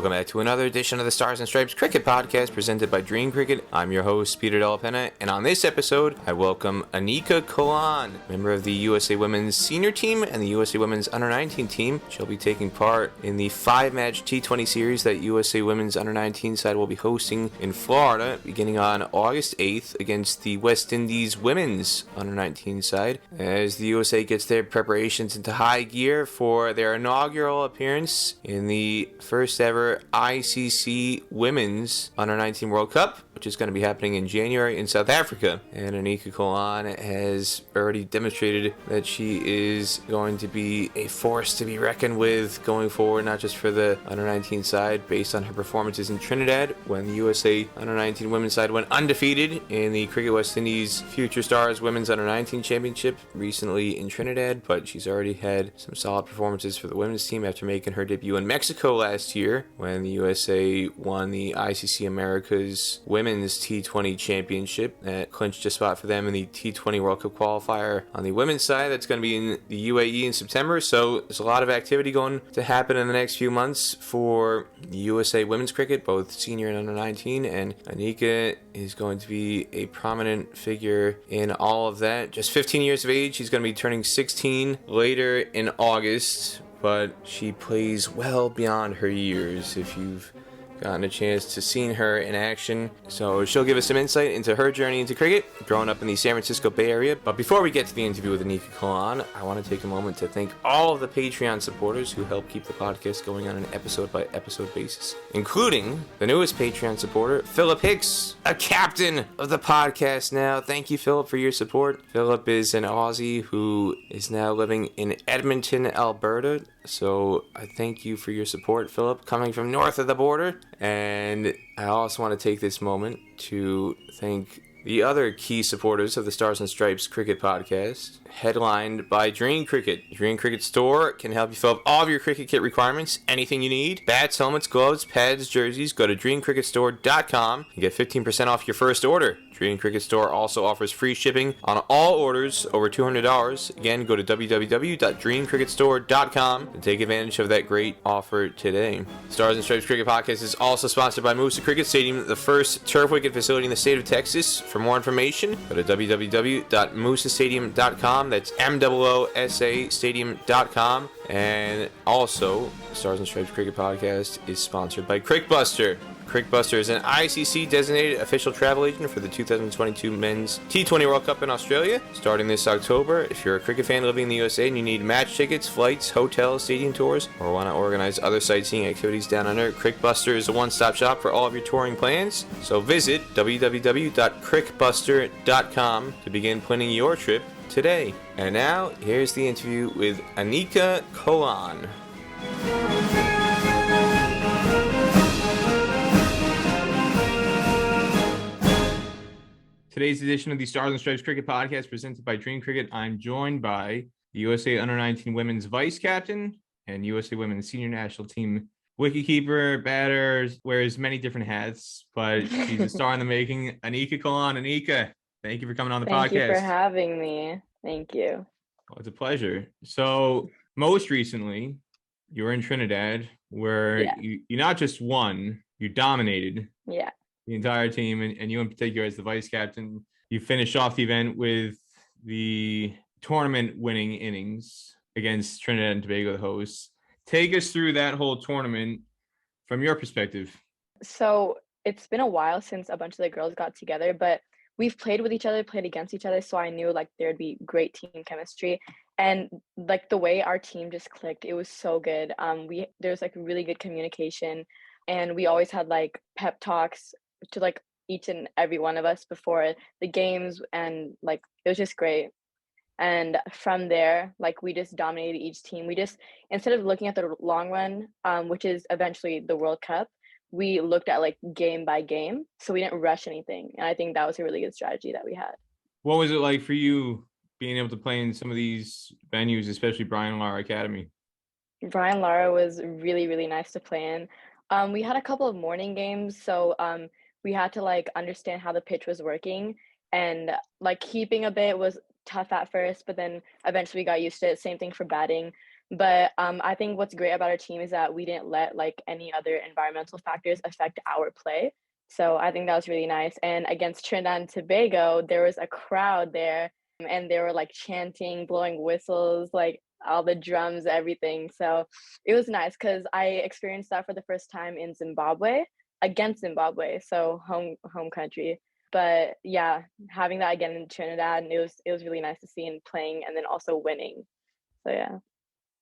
Welcome back to another edition of the Stars and Stripes Cricket Podcast presented by DreamCricket. I'm your host, Peter Della Penna, and on this episode, I welcome Anika Kolan, member of the USA Women's Senior Team and the USA Women's Under-19 team. She'll be taking part in the 5-match T20 series that USA Women's Under-19 side will be hosting in Florida beginning on August 8th against the West Indies Women's Under-19 side, as the USA gets their preparations into high gear for their inaugural appearance in the first ever ICC Women's Under-19 World Cup, which is going to be happening in January in South Africa. And Anika Kolan has already demonstrated that she is going to be a force to be reckoned with going forward, not just for the Under-19 side, based on her performances in Trinidad when the USA Under-19 women's side went undefeated in the Cricket West Indies Future Stars Women's Under-19 Championship recently in Trinidad, but she's already had some solid performances for the women's team after making her debut in Mexico last year when the USA won the ICC Americas Women's T20 Championship that clinched a spot for them in the T20 World Cup qualifier on the women's side. That's going to be in the UAE in September, so there's a lot of activity going to happen in the next few months for the USA Women's Cricket, both senior and under-19, and Anika is going to be a prominent figure in all of that. Just 15 years of age, she's going to be turning 16 later in August, but she plays well beyond her years if you've gotten a chance to see her in action. So she'll give us some insight into her journey into cricket, growing up in the San Francisco Bay Area. But before we get to the interview with Anika Kolan, I want to take a moment to thank all of the Patreon supporters who help keep the podcast going on an episode-by-episode basis, including the newest Patreon supporter, Philip Hicks, a captain of the podcast now. Thank you, Philip, for your support. Philip is an Aussie who is now living in Edmonton, Alberta. So I thank you for your support, Philip, coming from north of the border. And I also want to take this moment to thank the other key supporters of the Stars and Stripes Cricket Podcast, headlined by DreamCricket. DreamCricket Store can help you fill up all of your cricket kit requirements, anything you need. Bats, helmets, gloves, pads, jerseys. Go to DreamCricketStore.com and get 15% off your first order. Dream Cricket Store also offers free shipping on all orders over $200. Again, go to www.dreamcricketstore.com and take advantage of that great offer today. Stars and Stripes Cricket Podcast is also sponsored by Moosa Cricket Stadium, the first turf wicket facility in the state of Texas. For more information, go to www.moosastadium.com. That's MOOSA Stadium.com. And also, Stars and Stripes Cricket Podcast is sponsored by Crickbuster. Crickbuster is an ICC designated official travel agent for the 2022 Men's T20 World Cup in Australia, starting this October. If you're a cricket fan living in the USA and you need match tickets, flights, hotels, stadium tours, or want to organize other sightseeing activities down under, Crickbuster is a one-stop shop for all of your touring plans. So visit www.crickbuster.com to begin planning your trip today. And now, here's the interview with Anika Kolan. Today's edition of the Stars and Stripes Cricket Podcast presented by DreamCricket. I'm joined by the USA Under-19 Women's Vice Captain and USA Women's Senior National Team wicketkeeper, batter, wears many different hats, but she's a star in the making. Anika Kolan. Anika, thank you for coming on the podcast. Thank you for having me. Thank you. Well, it's a pleasure. So most recently, you were in Trinidad where you not just won, you dominated. Yeah. The entire team, and you in particular as the vice captain. You finished off the event with the tournament winning innings against Trinidad and Tobago, the hosts. Take us through that whole tournament from your perspective. So it's been a while since a bunch of the girls got together, but we've played with each other, played against each other, so I knew like there'd be great team chemistry. And like the way our team just clicked, it was so good. There's like really good communication, and we always had like pep talks to like each and every one of us before the games, and like it was just great. And from there, like we just dominated each team. We just, instead of looking at the long run, which is eventually the World Cup, we looked at like game by game, so we didn't rush anything. And I think that was a really good strategy that we had. What was it like for you being able to play in some of these venues, especially Brian Lara Academy? Brian Lara was really, really nice to play in. We had a couple of morning games, so we had to like understand how the pitch was working, and like keeping a bit was tough at first, but then eventually we got used to it. Same thing for batting. But I think what's great about our team is that we didn't let like any other environmental factors affect our play. So I think that was really nice. And against Trinidad and Tobago, there was a crowd there and they were like chanting, blowing whistles, like all the drums, everything. So it was nice because I experienced that for the first time in Zimbabwe against Zimbabwe, so home country. But yeah, having that again in Trinidad, and it was really nice to see and playing and then also winning. So yeah.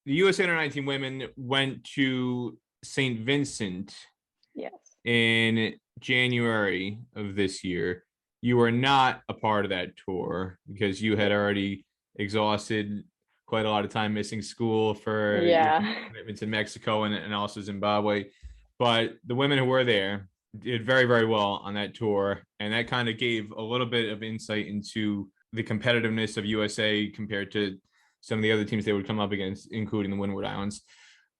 The USA Under-19 women went to St. Vincent Yes. in January of this year. You were not a part of that tour because you had Yeah. already exhausted quite a lot of time missing school for your Yeah. commitments in Mexico and also Zimbabwe. But the women who were there did very, very well on that tour. And that kind of gave a little bit of insight into the competitiveness of USA compared to some of the other teams they would come up against, including the Windward Islands.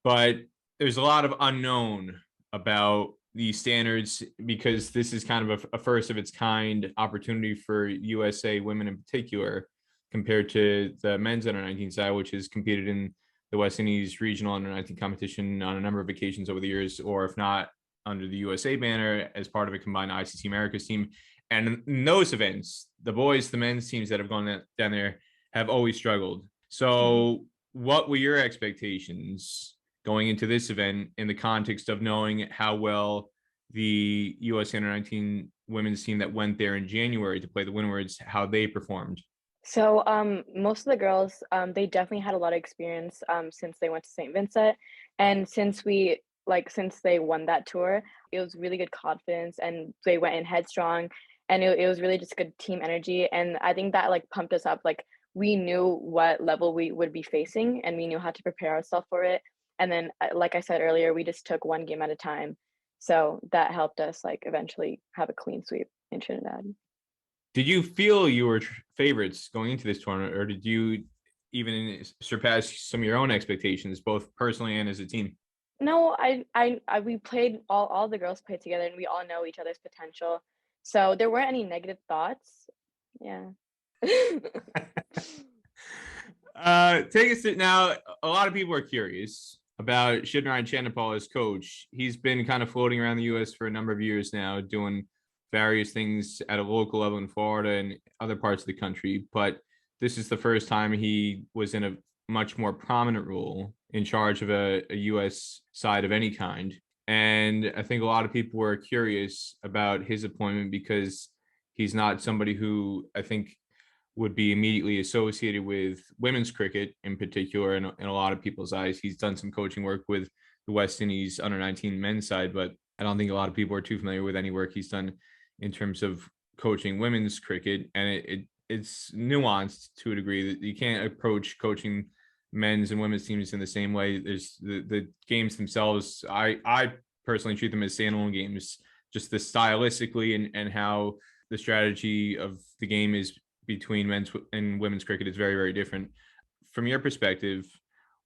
But there's a lot of unknown about the standards because this is kind of a first of its kind opportunity for USA women in particular compared to the men's under 19 side, which has competed in the West Indies regional under 19 competition on a number of occasions over the years, or if not under the USA banner as part of a combined ICC Americas team. And in those events, the boys, the men's teams that have gone down there have always struggled. So, what were your expectations going into this event in the context of knowing how well the US Under 19 women's team that went there in January to play the Windwards, how they performed? So, most of the girls, they definitely had a lot of experience, since they went to St. Vincent, and since they won that tour, it was really good confidence, and they went in headstrong, and it was really just good team energy, and I think that like pumped us up. Like we knew what level we would be facing, and we knew how to prepare ourselves for it. And then, like I said earlier, we just took one game at a time, so that helped us like eventually have a clean sweep in Trinidad. Did you feel you were favorites going into this tournament, or did you even surpass some of your own expectations, both personally and as a team? No, I we played all the girls played together and we all know each other's potential. So there weren't any negative thoughts. Yeah. Take us to now. A lot of people are curious about Shidnaran Chanapal as coach. He's been kind of floating around the U.S. for a number of years now, doing various things at a local level in Florida and other parts of the country. But this is the first time he was in a much more prominent role in charge of a U.S. side of any kind. And I think a lot of people were curious about his appointment because he's not somebody who I think would be immediately associated with women's cricket in particular in a lot of people's eyes. He's done some coaching work with the West Indies under 19 men's side, but I don't think a lot of people are too familiar with any work he's done in terms of coaching women's cricket. And it's nuanced to a degree that you can't approach coaching men's and women's teams in the same way. There's the games themselves. I personally treat them as standalone games, just the stylistically and how the strategy of the game is between men's and women's cricket is very, very different. From your perspective,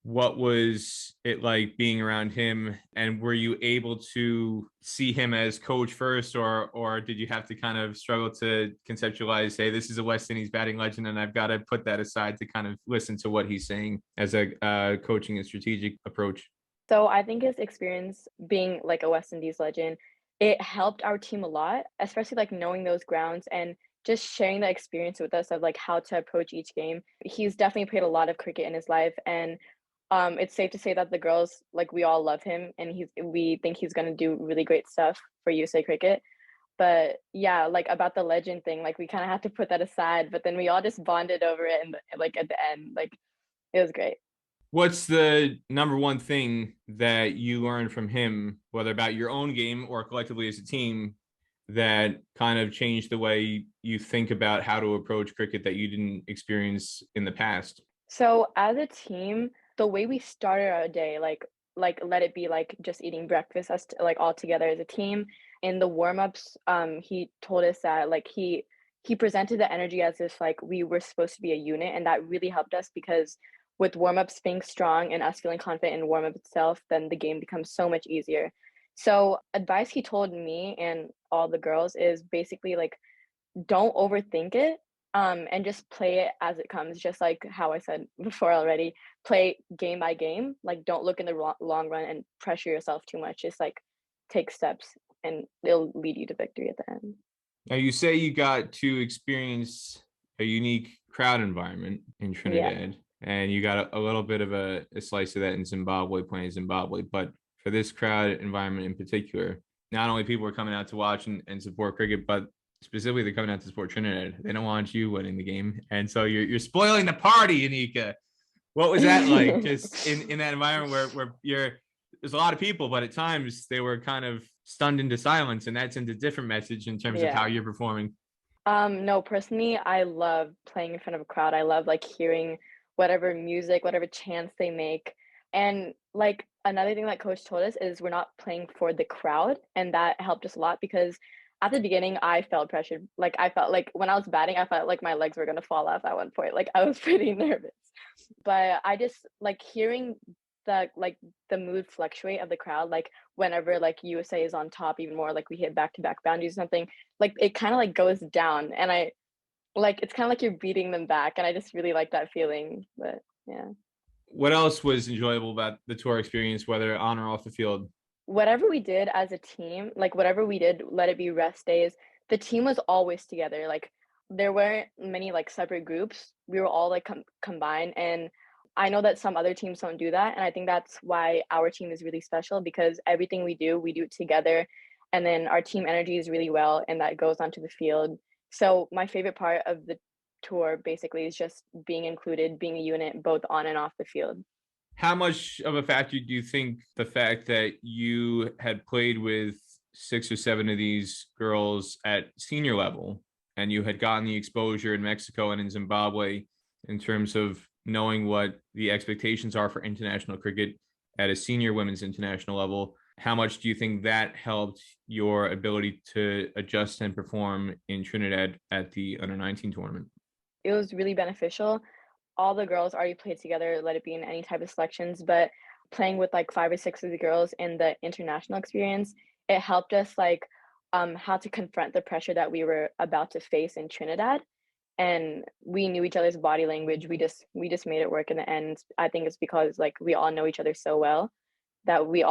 what was it like being around him, and were you able to see him as coach first, or did you have to kind of struggle to conceptualize, hey, this is a West Indies batting legend and I've got to put that aside to kind of listen to what he's saying as a coaching and strategic approach? So I think his experience being like a West Indies legend, it helped our team a lot, especially like knowing those grounds and just sharing the experience with us of like how to approach each game. He's definitely played a lot of cricket in his life, and it's safe to say that the girls, like we all love him, and we think he's gonna do really great stuff for USA Cricket. But yeah, like about the legend thing, like we kind of had to put that aside, but then we all just bonded over it, and like at the end, like it was great. What's the number one thing that you learned from him, whether about your own game or collectively as a team, that kind of changed the way you think about how to approach cricket that you didn't experience in the past? So as a team, the way we started our day, like let it be like just eating breakfast like all together as a team. In the warm-ups, he told us that like he presented the energy as if like we were supposed to be a unit, and that really helped us because with warm-ups being strong and us feeling confident in warm-up itself, then the game becomes so much easier. So advice he told me and all the girls is basically like don't overthink it. and just play it as it comes, just like how I said before already. Play game by game. Like, don't look in the long run and pressure yourself too much. Just like take steps, and it'll lead you to victory at the end. Now, you say you got to experience a unique crowd environment in Yeah. Trinidad, and you got a little bit of a slice of that in Zimbabwe, playing Zimbabwe. But for this crowd environment in particular, not only people are coming out to watch and support cricket, but specifically they're coming out to support Trinidad. They don't want you winning the game, and so you're spoiling the party, Anika. What was that like, just in that environment where there's a lot of people, but at times they were kind of stunned into silence, and that sends a different message in terms of how you're performing. No, personally, I love playing in front of a crowd. I love like hearing whatever music, whatever chants they make. And like another thing that coach told us is we're not playing for the crowd, and that helped us a lot because at the beginning I felt pressured. Like I felt like when I was batting, I felt like my legs were gonna fall off at one point. Like I was pretty nervous. But I just like hearing the mood fluctuate of the crowd, like whenever like USA is on top even more, like we hit back to back boundaries or something, like it kind of like goes down, and I like it's kind of like you're beating them back, and I just really like that feeling. But yeah. What else was enjoyable about the tour experience, whether on or off the field? Whatever we did as a team, like whatever we did, let it be rest days, the team was always together. Like there weren't many like separate groups. We were all like combined, and I know that some other teams don't do that, and I think that's why our team is really special because everything we do it together, and then our team energy is really well, and that goes onto the field. So my favorite part of the tour basically is just being included, being a unit both on and off the field. How much of a factor do you think the fact that you had played with 6 or 7 of these girls at senior level, and you had gotten the exposure in Mexico and in Zimbabwe in terms of knowing what the expectations are for international cricket at a senior women's international level, how much do you think that helped your ability to adjust and perform in Trinidad at the under-19 tournament? It was really beneficial. All the girls already played together, let it be in any type of selections, but playing with like 5 or 6 of the girls in the international experience, it helped us like how to confront the pressure that we were about to face in Trinidad. And we knew each other's body language. We just made it work in the end. I think it's because like we all know each other so well that we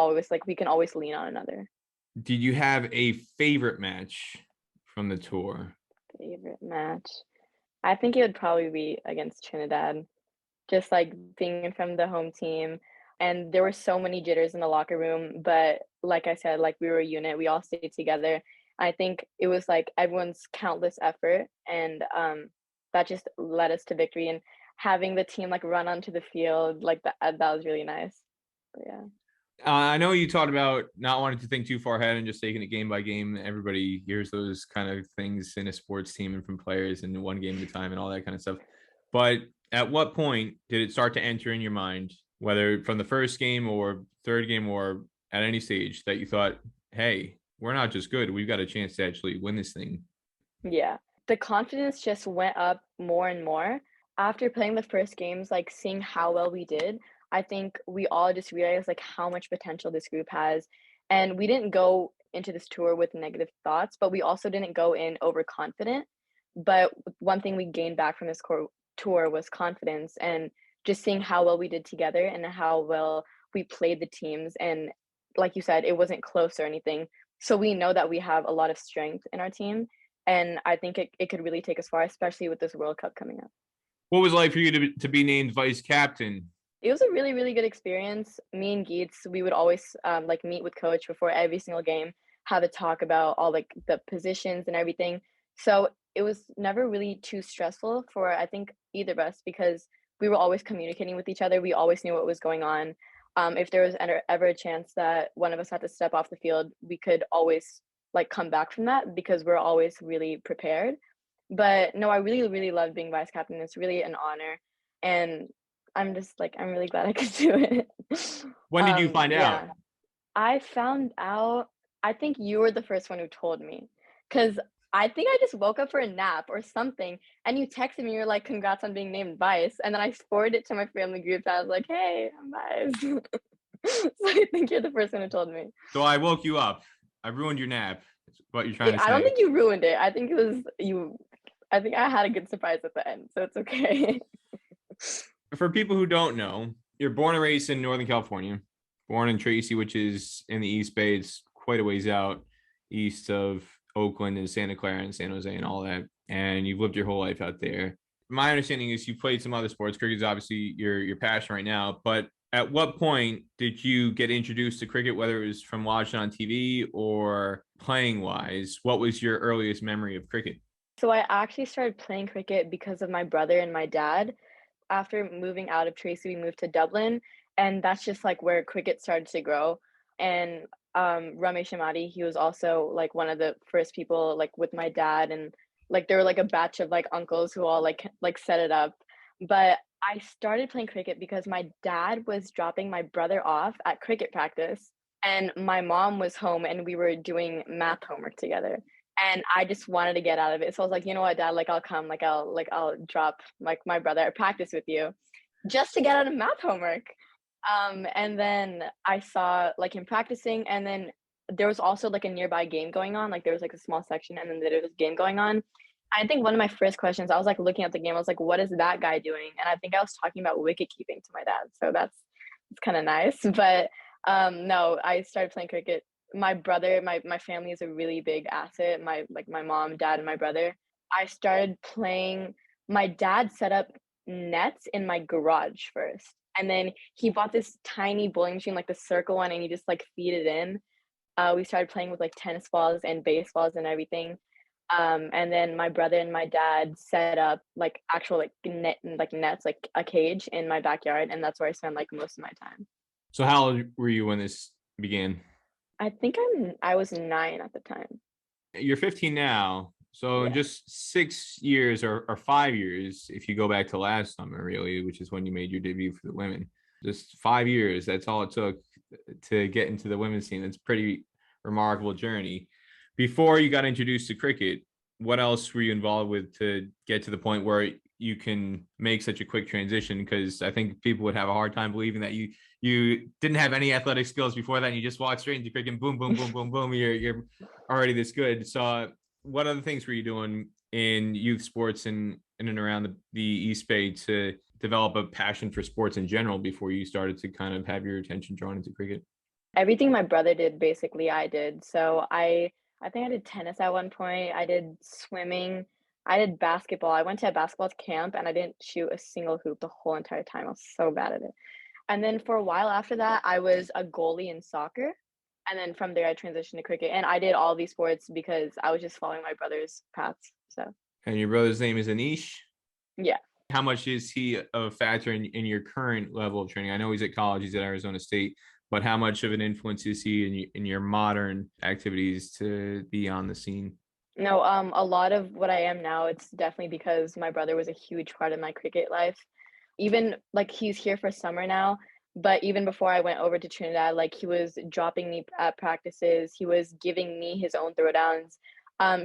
can always lean on another. Did you have a favorite match from the tour? Favorite match. I think it would probably be against Trinidad. Just like being from the home team. And there were so many jitters in the locker room, but like I said, like we were a unit, we all stayed together. I think it was like everyone's countless effort, and that just led us to victory. And having the team like run onto the field like that was really nice. But yeah. I know you talked about not wanting to think too far ahead and just taking it game by game. Everybody hears those kind of things in a sports team and from players and one game at a time and all that kind of stuff. But at what point did it start to enter in your mind, whether from the first game or third game or at any stage, that you thought, hey, we're not just good, we've got a chance to actually win this thing? Yeah. The confidence just went up more and more after playing the first games, like seeing how well we did. I think we all just realized like how much potential this group has. And we didn't go into this tour with negative thoughts, but we also didn't go in overconfident. But one thing we gained back from this tour was confidence, and just seeing how well we did together and how well we played the teams. And like you said, it wasn't close or anything. So we know that we have a lot of strength in our team. And I think it could really take us far, especially with this World Cup coming up. What was it like for you to be named vice captain? It was a really, really good experience. Me and Geets, we would always like meet with coach before every single game, have a talk about all like the positions and everything. So it was never really too stressful for I think either of us because we were always communicating with each other. We always knew what was going on. If there was ever a chance that one of us had to step off the field, we could always like come back from that because we're always really prepared. But no, I really, really loved being vice captain. It's really an honor. And I'm just like, I'm really glad I could do it. When did you find out? Yeah. I found out, I think you were the first one who told me. Because I think I just woke up for a nap or something. And you texted me, you're like, congrats on being named vice. And then I forwarded it to my family group. I was like, hey, I'm vice. So I think you're the first one who told me. So I woke you up. I ruined your nap. That's what you're trying to I don't say. think you ruined it. I think it was you. I think I had a good surprise at the end, so it's okay. For people who don't know, you're born and raised in Northern California, born in Tracy, which is in the East Bay. It's quite a ways out east of Oakland and Santa Clara and San Jose and all that. And you've lived your whole life out there. My understanding is you played some other sports. Cricket is obviously your passion right now. But at what point did you get introduced to cricket, whether it was from watching on TV or playing wise? What was your earliest memory of cricket? So I actually started playing cricket because of my brother and my dad. After moving out of Tracy, we moved to Dublin, and that's just like where cricket started to grow. And Ramesh Amadi, he was also like one of the first people like with my dad, and like there were like a batch of like uncles who all like set it up. But I started playing cricket because my dad was dropping my brother off at cricket practice, and my mom was home, and we were doing math homework together. And I just wanted to get out of it. So I was like, you know what, dad, like I'll come, I'll drop like my brother at practice with you just to get out of math homework. And then I saw like him practicing, and then there was also like a nearby game going on. Like there was like a small section, and then there was a game going on. I think one of my first questions, I was like looking at the game, I was like, what is that guy doing? And I think I was talking about wicket keeping to my dad. So it's kind of nice. But no, I started playing cricket. My brother, my family is a really big asset. My mom, dad, and my brother. I started playing. My dad set up nets in my garage first, and then he bought this tiny bowling machine, like the circle one, and he just like feed it in. We started playing with like tennis balls and baseballs and everything. And then my brother and my dad set up like actual like nets, like a cage in my backyard, and that's where I spend like most of my time. So how old were you when this began? I think I was 9 at the time. You're 15 now. So in Yeah. just 6 years or 5 years, if you go back to last summer, really, which is when you made your debut for the women, just 5 years, that's all it took to get into the women's team. It's a pretty remarkable journey. Before you got introduced to cricket, what else were you involved with to get to the point where you can make such a quick transition? Because I think people would have a hard time believing that you didn't have any athletic skills before that, and you just walked straight into cricket and boom, boom, boom, boom, boom, you're already this good. So what other things were you doing in youth sports and in and around the East Bay to develop a passion for sports in general before you started to kind of have your attention drawn into cricket? Everything my brother did, basically, I did. So I think I did tennis at one point. I did swimming. I did basketball. I went to a basketball camp and I didn't shoot a single hoop the whole entire time. I was so bad at it. And then for a while after that, I was a goalie in soccer. And then from there, I transitioned to cricket. And I did all these sports because I was just following my brother's paths. So, And your brother's name is Anish. yeah. How much is he a factor in your current level of training? I know he's at college, he's at Arizona State, but how much of an influence is he in your modern activities to be on the scene? No, a lot of what I am now, it's definitely because my brother was a huge part of my cricket life. Even like he's here for summer now, but even before I went over to Trinidad, like he was dropping me at practices, he was giving me his own throwdowns.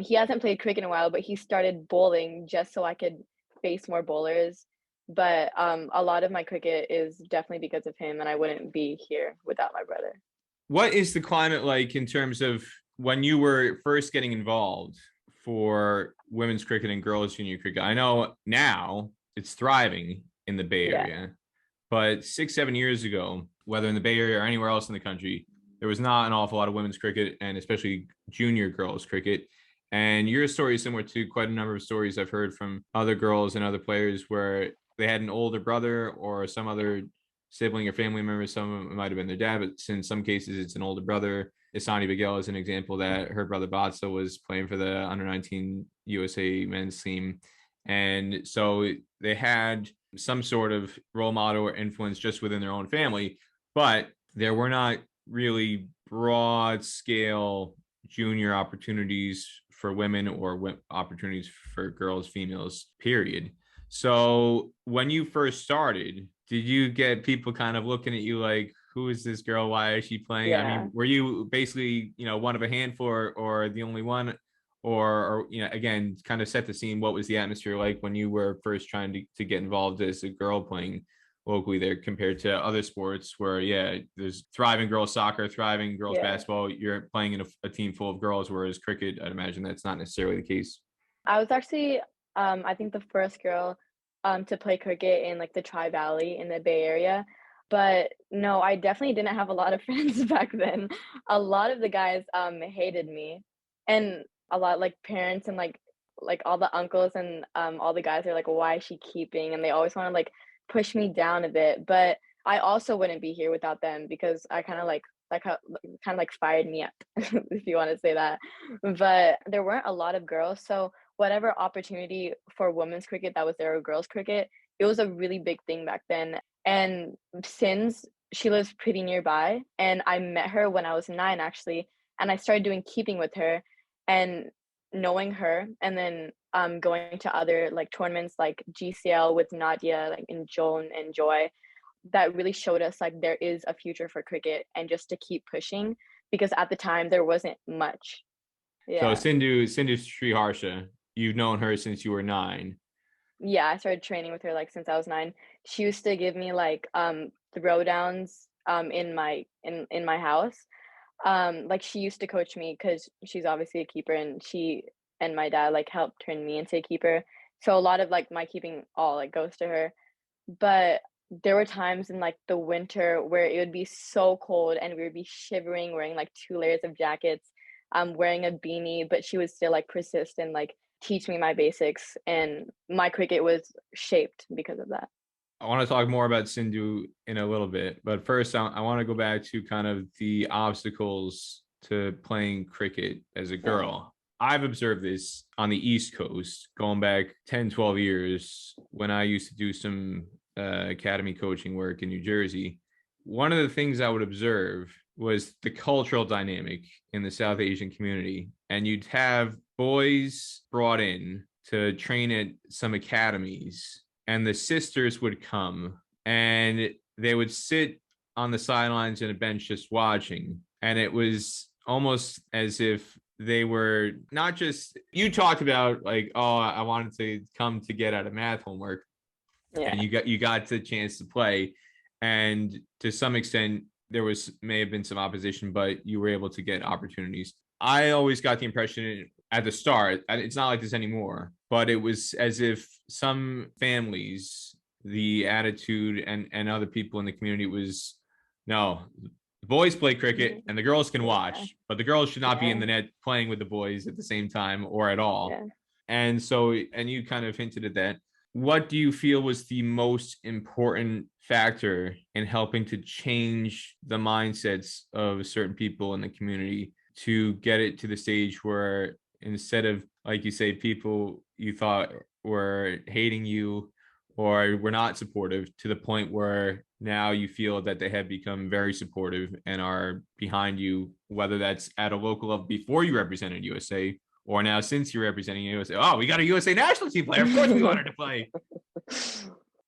He hasn't played cricket in a while, but he started bowling just so I could face more bowlers. But a lot of my cricket is definitely because of him, and I wouldn't be here without my brother. What is the climate like in terms of when you were first getting involved for women's cricket and girls junior cricket? I know now it's thriving in the Bay Yeah. Area, but 6, 7 years ago, whether in the Bay Area or anywhere else in the country, there was not an awful lot of women's cricket and especially junior girls cricket. And your story is similar to quite a number of stories I've heard from other girls and other players where they had an older brother or some other sibling or family member. Some of it might have been their dad, but in some cases it's an older brother. Isani Bagel is an example that her brother Batsa was playing for the under 19 USA men's team. And so they had some sort of role model or influence just within their own family, but there were not really broad scale junior opportunities for women or opportunities for girls, females, period. So when you first started, did you get people kind of looking at you like, who is this girl? Why is she playing? I Yeah. mean, were you basically, one of a handful or the only one? Or again, kind of set the scene. What was the atmosphere like when you were first trying to get involved as a girl playing locally there compared to other sports where, yeah, there's thriving girls soccer, thriving girls Yeah. basketball. You're playing in a team full of girls, whereas cricket, I'd imagine that's not necessarily the case. I was actually I think the first girl to play cricket in like the Tri Valley in the Bay Area. But no, I definitely didn't have a lot of friends back then. A lot of the guys hated me, and a lot like parents and like all the uncles and all the guys are like, why is she keeping? And they always want to like push me down a bit. But I also wouldn't be here without them because I kind of like fired me up, if you want to say that. But there weren't a lot of girls, so whatever opportunity for women's cricket that was there or girls cricket, it was a really big thing back then. And since she lives pretty nearby, and I met her when I was 9 actually, and I started doing keeping with her, and knowing her, and then going to other like tournaments like GCL with Nadia, like in Joan and Joy, that really showed us like there is a future for cricket and just to keep pushing because at the time there wasn't much. So Yeah. Sindhu Sriharsha, you've known her since you were 9. Yeah, I started training with her like since I was 9. She used to give me like throwdowns in my house. Like she used to coach me because she's obviously a keeper and she and my dad like helped turn me into a keeper. So a lot of like my keeping all like goes to her. But there were times in like the winter where it would be so cold and we would be shivering, wearing like 2 layers of jackets, wearing a beanie, but she would still like persist and like teach me my basics, and my cricket was shaped because of that. I want to talk more about Sindhu in a little bit, but first I want to go back to kind of the obstacles to playing cricket as a Yeah. girl. I've observed this on the East Coast going back 10, 12 years when I used to do some academy coaching work in New Jersey. One of the things I would observe was the cultural dynamic in the South Asian community. And you'd have boys brought in to train at some academies, and the sisters would come and they would sit on the sidelines in a bench just watching. And it was almost as if they were not just, you talked about like, oh, I wanted to come to get out of math homework, and Yeah. you got the chance to play, and to some extent there was may have been some opposition, but you were able to get opportunities. I always got the impression at the start, it's not like this anymore, but it was as if some families, the attitude and other people in the community was, no, the boys play cricket and the girls can Yeah. watch, but the girls should not be in Yeah. the net playing with the boys at the same time or at all. Yeah. And so, and you kind of hinted at that. What do you feel was the most important factor in helping to change the mindsets of certain people in the community to get it to the stage where, instead of, like you say, people you thought were hating you or were not supportive, to the point where now you feel that they have become very supportive and are behind you, whether that's at a local level before you represented USA, or now since you're representing USA? Oh, we got a USA national team player. Of course we want her to play.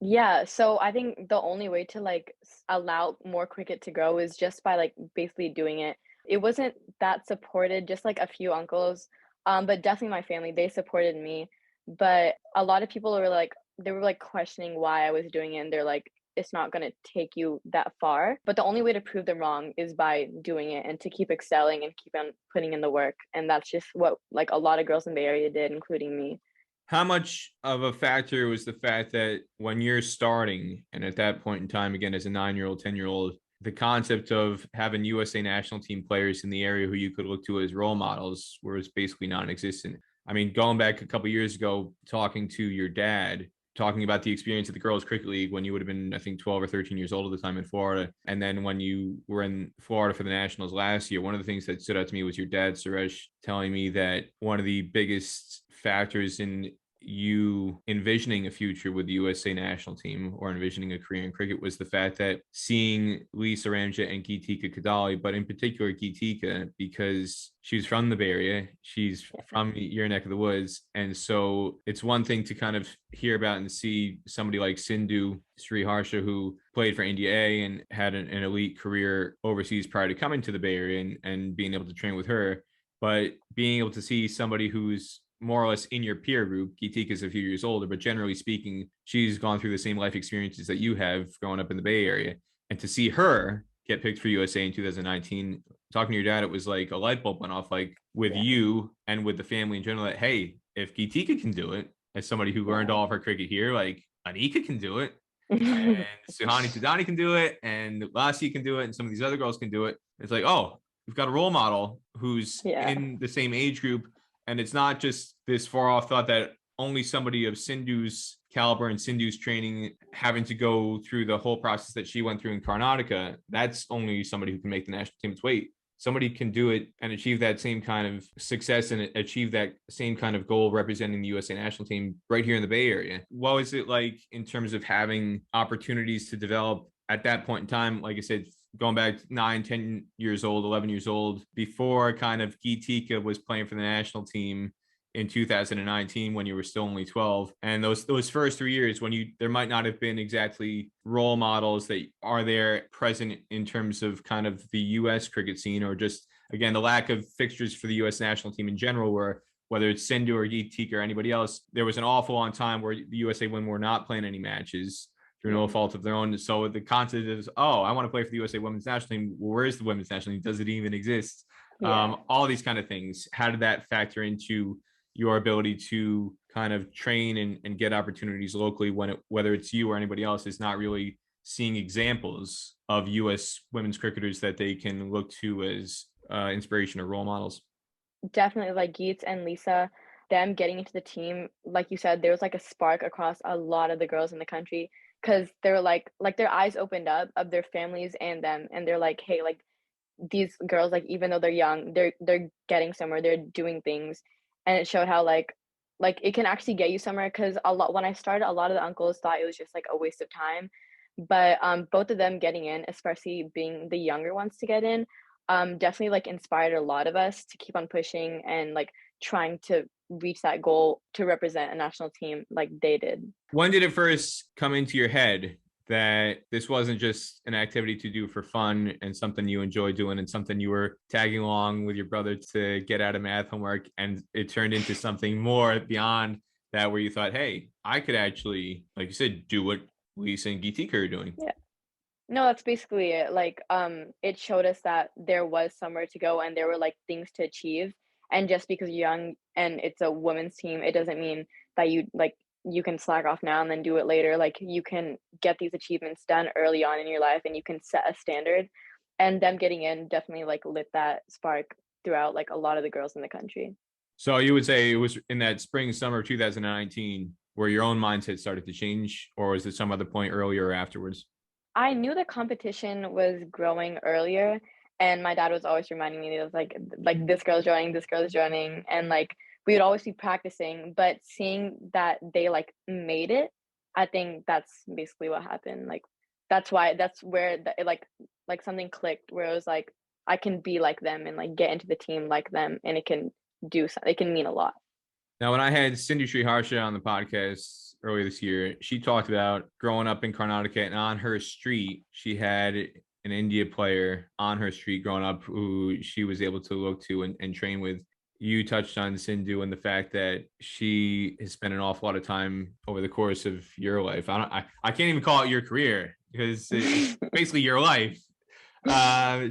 Yeah, so I think the only way to like allow more cricket to grow is just by like basically doing it. It wasn't that supported, just like a few uncles, but definitely my family, they supported me. But a lot of people were like, they were like questioning why I was doing it, and they're like, it's not gonna take you that far. But the only way to prove them wrong is by doing it and to keep excelling and keep on putting in the work. And that's just what like a lot of girls in the area did, including me. How much of a factor was the fact that when you're starting, and at that point in time, again, as a 9-year-old, 10-year-old, the concept of having USA national team players in the area who you could look to as role models was basically non-existent? I mean, going back a couple of years ago, talking to your dad, talking about the experience of the girls cricket league when you would have been, I think, 12 or 13 years old at the time in Florida, and then when you were in Florida for the nationals last year, one of the things that stood out to me was your dad, Suresh, telling me that one of the biggest factors in you envisioning a future with the USA national team or envisioning a career in cricket was the fact that seeing Lisa Ramjet and Geetika Kadali, but in particular Geetika, because she's from the Bay Area, she's from your neck of the woods. And so it's one thing to kind of hear about and see somebody like Sindhu Sriharsha, who played for India A and had an elite career overseas prior to coming to the Bay Area, and being able to train with her. But being able to see somebody who's more or less in your peer group, Geetika's a few years older, but generally speaking, she's gone through the same life experiences that you have growing up in the Bay Area. And to see her get picked for USA in 2019, talking to your dad, it was like a light bulb went off, like with Yeah. you and with the family in general, that, hey, if Geetika can do it, as somebody who learned Yeah. all of her cricket here, like Anika can do it, and Suhani Tadani can do it, and Lassie can do it, and some of these other girls can do it. It's like, oh, we've got a role model who's Yeah. in the same age group, and it's not just this far off thought that only somebody of Sindhu's caliber and Sindhu's training having to go through the whole process that she went through in Karnataka. That's only somebody who can make the national team's weight. Somebody can do it and achieve that same kind of success and achieve that same kind of goal representing the USA national team right here in the Bay Area. What was it like in terms of having opportunities to develop at that point in time? Like I said, going back 9, 10 years old, 11 years old, before kind of Gitika was playing for the national team in 2019 when you were still only 12, and those first 3 years when there might not have been exactly role models that are there present in terms of kind of the US cricket scene, or just again the lack of fixtures for the US national team in general, where whether it's Sindhu or Gitika or anybody else, there was an awful long time where the USA women were not playing any matches through no fault of their own. So the concept is, oh, I want to play for the USA women's national team. Well, where is the women's national team? Does it even exist? Yeah. All these kind of things. How did that factor into your ability to kind of train and get opportunities locally when whether it's you or anybody else is not really seeing examples of US women's cricketers that they can look to as inspiration or role models? Definitely, like Geets and Lisa, them getting into the team, like you said, there was like a spark across a lot of the girls in the country because they were like their eyes opened up of their families and them, and they're like, hey, like these girls, like even though they're young, they're getting somewhere, they're doing things, and it showed how like it can actually get you somewhere. Because a lot when I started, a lot of the uncles thought it was just like a waste of time, but both of them getting in, especially being the younger ones to get in, definitely like inspired a lot of us to keep on pushing and like trying to reach that goal to represent a national team like they did. When did it first come into your head that this wasn't just an activity to do for fun and something you enjoy doing and something you were tagging along with your brother to get out of math homework, and it turned into something more beyond that, where you thought, hey, I could actually, like you said, do what Lisa and Gitika are doing? Yeah. No, that's basically it. Like, it showed us that there was somewhere to go and there were like things to achieve. And just because you're young and it's a women's team, it doesn't mean that you can slack off now and then do it later. Like you can get these achievements done early on in your life and you can set a standard. And them getting in definitely like lit that spark throughout like a lot of the girls in the country. So you would say it was in that spring, summer of 2019 where your own mindset started to change, or was it some other point earlier or afterwards? I knew the competition was growing earlier, and my dad was always reminding me, it was like this girl is joining, and like we would always be practicing, but seeing that they like made it, I think that's basically what happened. Like that's where like something clicked where it was like I can be like them and like get into the team like them, and it can do something. It can mean a lot. Now, when I had Cindy Sriharsha on the podcast earlier this year, she talked about growing up in Karnataka, and on her street, she had an India player on her street growing up who she was able to look to and train with. You touched on Sindhu and the fact that she has spent an awful lot of time over the course of your life. I can't even call it your career because it's basically your life.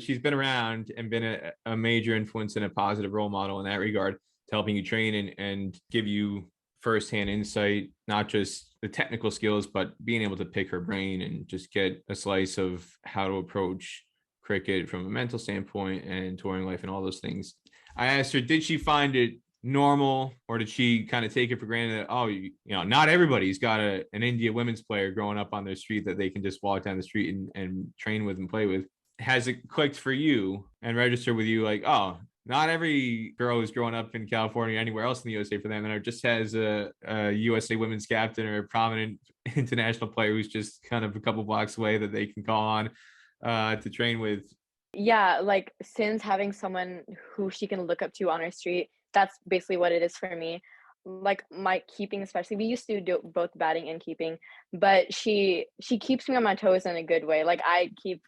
She's been around and been a major influence and a positive role model in that regard, to helping you train and give you firsthand insight, not just the technical skills, but being able to pick her brain and just get a slice of how to approach cricket from a mental standpoint and touring life and all those things. I asked her, did she find it normal, or did she kind of take it for granted that, oh, not everybody's got an India women's player growing up on their street that they can just walk down the street and train with and play with? Has it clicked for you and registered with you like, oh, not every girl who's growing up in California or anywhere else in the USA for that matter just has a USA women's captain or a prominent international player who's just kind of a couple blocks away that they can call on to train with? Yeah, like since having someone who she can look up to on her street, that's basically what it is for me. Like my keeping, especially, we used to do both batting and keeping, but she keeps me on my toes in a good way. Like I keep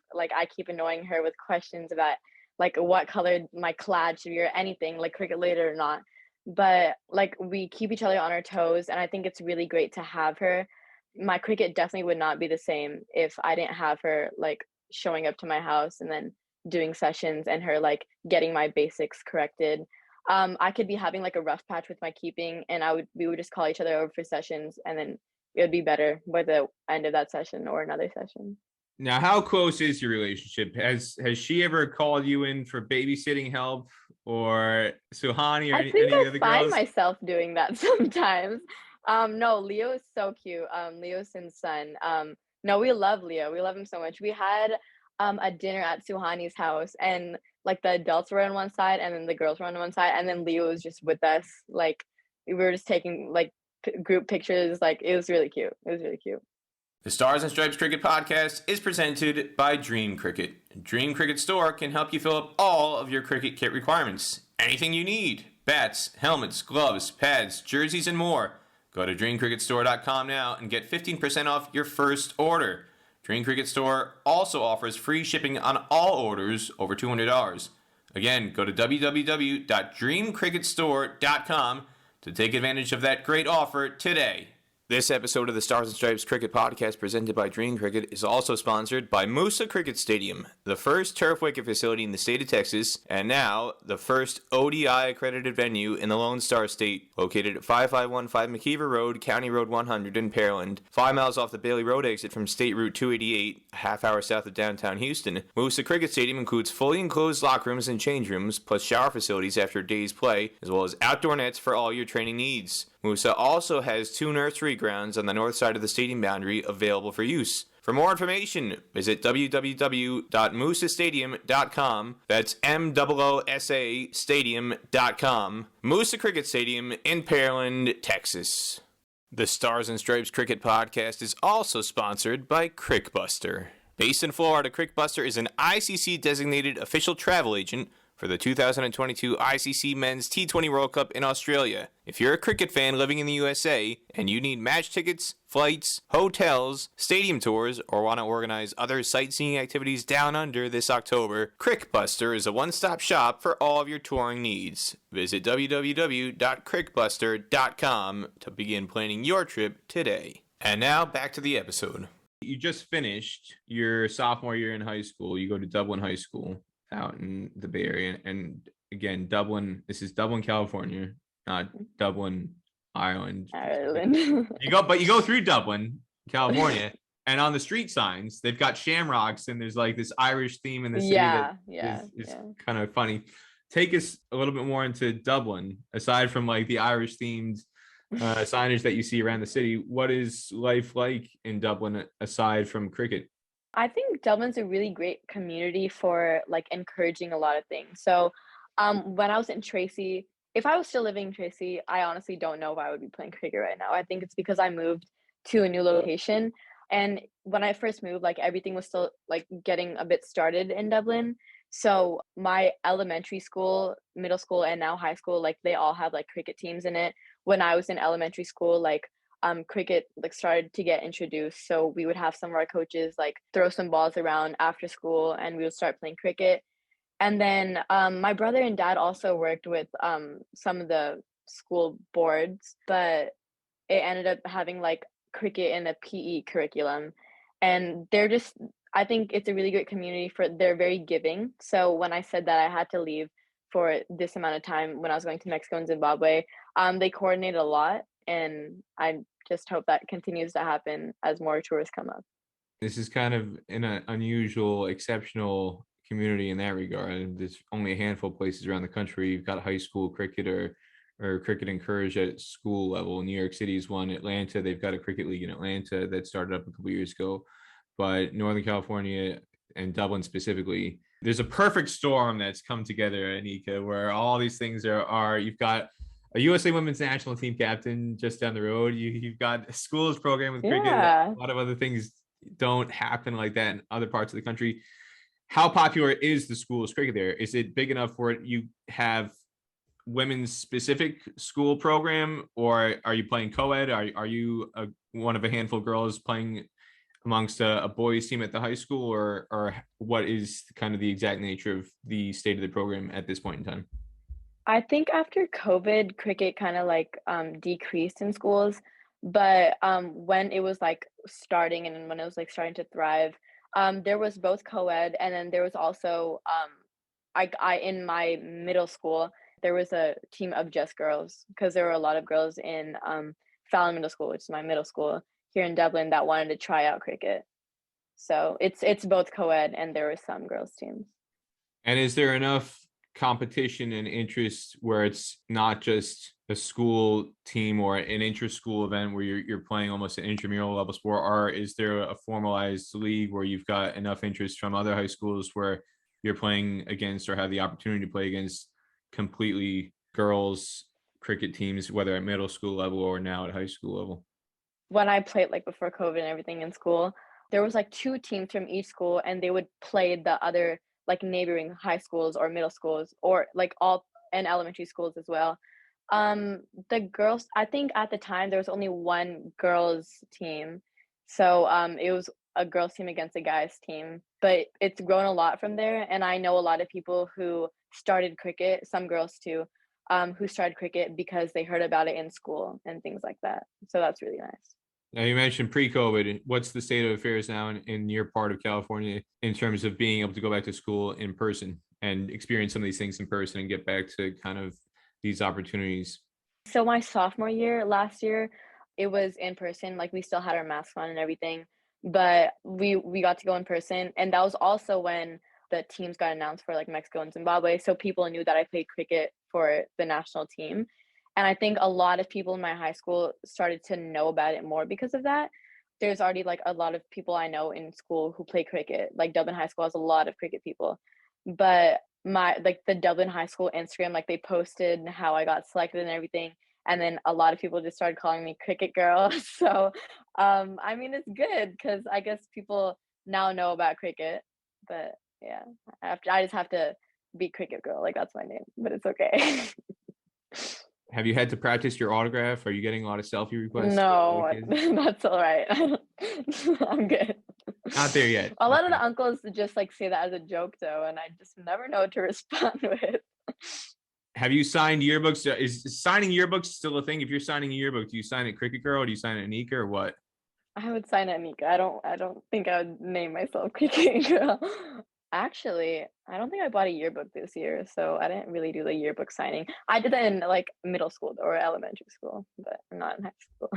annoying her with questions about like what color my clad should be or anything, like cricket related or not. But like we keep each other on our toes, and I think it's really great to have her. My cricket definitely would not be the same if I didn't have her like showing up to my house and then doing sessions and her like getting my basics corrected. I could be having like a rough patch with my keeping, and we would just call each other over for sessions, and then it would be better by the end of that session or another session. Now, how close is your relationship? Has she ever called you in for babysitting help, or Suhani, or I think any I of the find girls? myself doing that sometimes. No, Leo is so cute. Leo Sin's son. No, we love Leo. We love him so much. We had a dinner at Suhani's house, and like the adults were on one side and then the girls were on one side, and then Leo was just with us. Like we were just taking like group pictures. Like it was really cute. It was really cute. The Stars and Stripes Cricket Podcast is presented by DreamCricket. DreamCricket Store can help you fill up all of your cricket kit requirements. Anything you need: bats, helmets, gloves, pads, jerseys, and more. Go to DreamCricketStore.com now and get 15% off your first order. DreamCricket Store also offers free shipping on all orders over $200. Again, go to www.dreamcricketstore.com to take advantage of that great offer today. This episode of the Stars and Stripes Cricket Podcast, presented by Dream Cricket, is also sponsored by Moosa Cricket Stadium, the first turf wicket facility in the state of Texas, and now the first ODI-accredited venue in the Lone Star State, located at 5515 McKeever Road, County Road 100 in Pearland, 5 miles off the Bailey Road exit from State Route 288, a half hour south of downtown Houston. Moosa Cricket Stadium includes fully enclosed locker rooms and change rooms, plus shower facilities after a day's play, as well as outdoor nets for all your training needs. Moosa also has 2 nursery grounds on the north side of the stadium boundary available for use. For more information, visit www.moosastadium.com. That's MOOSA Stadium.com. Moosa Cricket Stadium in Pearland, Texas. The Stars and Stripes Cricket Podcast is also sponsored by Crickbuster. Based in Florida, Crickbuster is an ICC-designated official travel agent for the 2022 ICC Men's T20 World Cup in Australia. If you're a cricket fan living in the USA and you need match tickets, flights, hotels, stadium tours, or want to organize other sightseeing activities down under this October, Crickbuster is a one-stop shop for all of your touring needs. Visit www.crickbuster.com to begin planning your trip today. And now, back to the episode. You just finished your sophomore year in high school. You go to Dublin High School out in the Bay Area, and again, this is Dublin, California, not Dublin, Ireland. You go through Dublin, California, and on the street signs they've got shamrocks, and there's like this Irish theme in the city is kind of funny. Take us a little bit more into Dublin, aside from like the Irish themed signage that you see around the city. What is life like in Dublin aside from cricket? I think Dublin's a really great community for like encouraging a lot of things. So, when I was in Tracy, if I was still living in Tracy, I honestly don't know if I would be playing cricket right now. I think it's because I moved to a new location. And when I first moved, like everything was still like getting a bit started in Dublin. So my elementary school, middle school, and now high school, like they all have like cricket teams in it. When I was in elementary school, like cricket like started to get introduced, so we would have some of our coaches like throw some balls around after school and we would start playing cricket. And then my brother and dad also worked with some of the school boards, but it ended up having like cricket in the PE curriculum, and I think it's a really great community. They're very giving. So when I said that I had to leave for this amount of time when I was going to Mexico and Zimbabwe, they coordinated a lot, and I just hope that continues to happen as more tours come up. This is kind of an unusual, exceptional community in that regard. There's only a handful of places around the country you've got high school cricket or cricket encouraged at school level. New York City is one. Atlanta, they've got a cricket league in Atlanta that started up a couple years ago. But Northern California and Dublin specifically, there's a perfect storm that's come together, Anika, where all these things are you've got a USA Women's National Team captain just down the road. You've got a schools program with cricket. A lot of other things don't happen like that in other parts of the country. How popular is the schools cricket there? Is it big enough for it? You have women's specific school program, or are you playing co-ed? Are you one of a handful of girls playing amongst a boys team at the high school, or what is kind of the exact nature of the state of the program at this point in time? I think after COVID, cricket kind of like decreased in schools, but when it was like starting and when it was like starting to thrive, there was both co-ed, and then there was also I in my middle school there was a team of just girls because there were a lot of girls in Fallon Middle School, which is my middle school here in Dublin, that wanted to try out cricket. So it's both co-ed and there were some girls teams. And is there enough competition and interest where it's not just a school team or an inter-school event where you're playing almost an intramural level sport, or is there a formalized league where you've got enough interest from other high schools where you're playing against or have the opportunity to play against completely girls cricket teams, whether at middle school level or now at high school level? When I played like before COVID and everything in school, there was like two teams from each school and they would play the other like neighboring high schools or middle schools or like all and elementary schools as well. The girls, I think at the time there was only one girls team. So it was a girls team against a guys team, but it's grown a lot from there. And I know a lot of people who started cricket, some girls too, who started cricket because they heard about it in school and things like that. So that's really nice. Now, you mentioned pre-COVID. What's the state of affairs now in your part of California in terms of being able to go back to school in person and experience some of these things in person and get back to kind of these opportunities? So my sophomore year, last year, it was in person. Like we still had our masks on and everything, but we got to go in person, and that was also when the teams got announced for like Mexico and Zimbabwe. So people knew that I played cricket for the national team, and I think a lot of people in my high school started to know about it more because of that. There's already like a lot of people I know in school who play cricket. Like Dublin High School has a lot of cricket people, but my like the Dublin High School Instagram, like they posted how I got selected and everything. And then a lot of people just started calling me cricket girl. So I mean it's good because I guess people now know about cricket. But yeah, I just have to be cricket girl. Like that's my name. But it's okay. Have you had to practice your autograph? Are you getting a lot of selfie requests from other No, kids? that's all right. I'm good. Not there yet. A lot of Okay. the uncles just like say that as a joke though, and I just never know what to respond with. Have you signed yearbooks? Is signing yearbooks still a thing? If you're signing a yearbook, do you sign it Cricket Girl or do you sign it Anika or what? I would sign Anika. I don't think I would name myself cricket girl. Actually, I don't think I bought a yearbook this year, so I didn't really do the yearbook signing. I did that in like middle school or elementary school, but not in high school.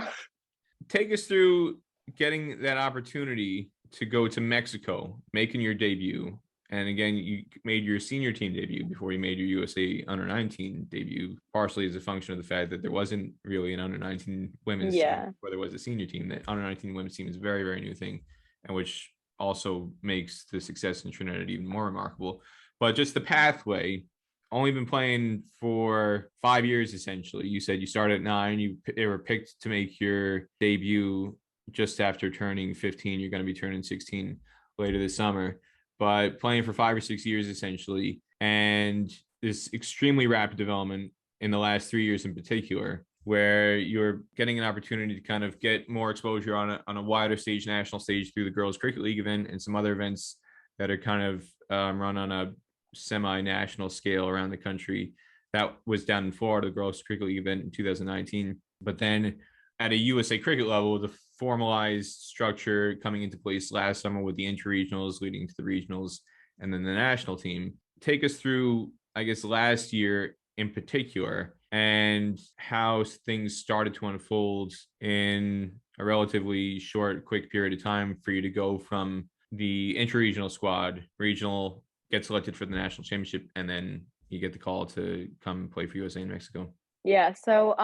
Take us through getting that opportunity to go to Mexico, making your debut. And again, you made your senior team debut before you made your USA under 19 debut, partially as a function of the fact that there wasn't really an under 19 women's team, Yeah. where there was a senior team. That under 19 women's team is a very, very new thing, and which also makes the success in Trinidad even more remarkable. But just the pathway, only been playing for 5 years essentially. You said you started at 9. They were picked to make your debut just after turning 15. You're going to be turning 16 later this summer, but playing for 5 or 6 years essentially, and this extremely rapid development in the last 3 years in particular, where you're getting an opportunity to kind of get more exposure on a wider stage, national stage, through the Girls Cricket League event and some other events that are kind of run on a semi-national scale around the country. That was down in Florida, the Girls Cricket League event in 2019. But then at a USA cricket level, the formalized structure coming into place last summer with the inter-regionals leading to the regionals and then the national team. Take us through, I guess, last year in particular and how things started to unfold in a relatively short, quick period of time for you to go from the inter-regional squad, regional, get selected for the national championship, and then you get the call to come play for USA in Mexico. Yeah, so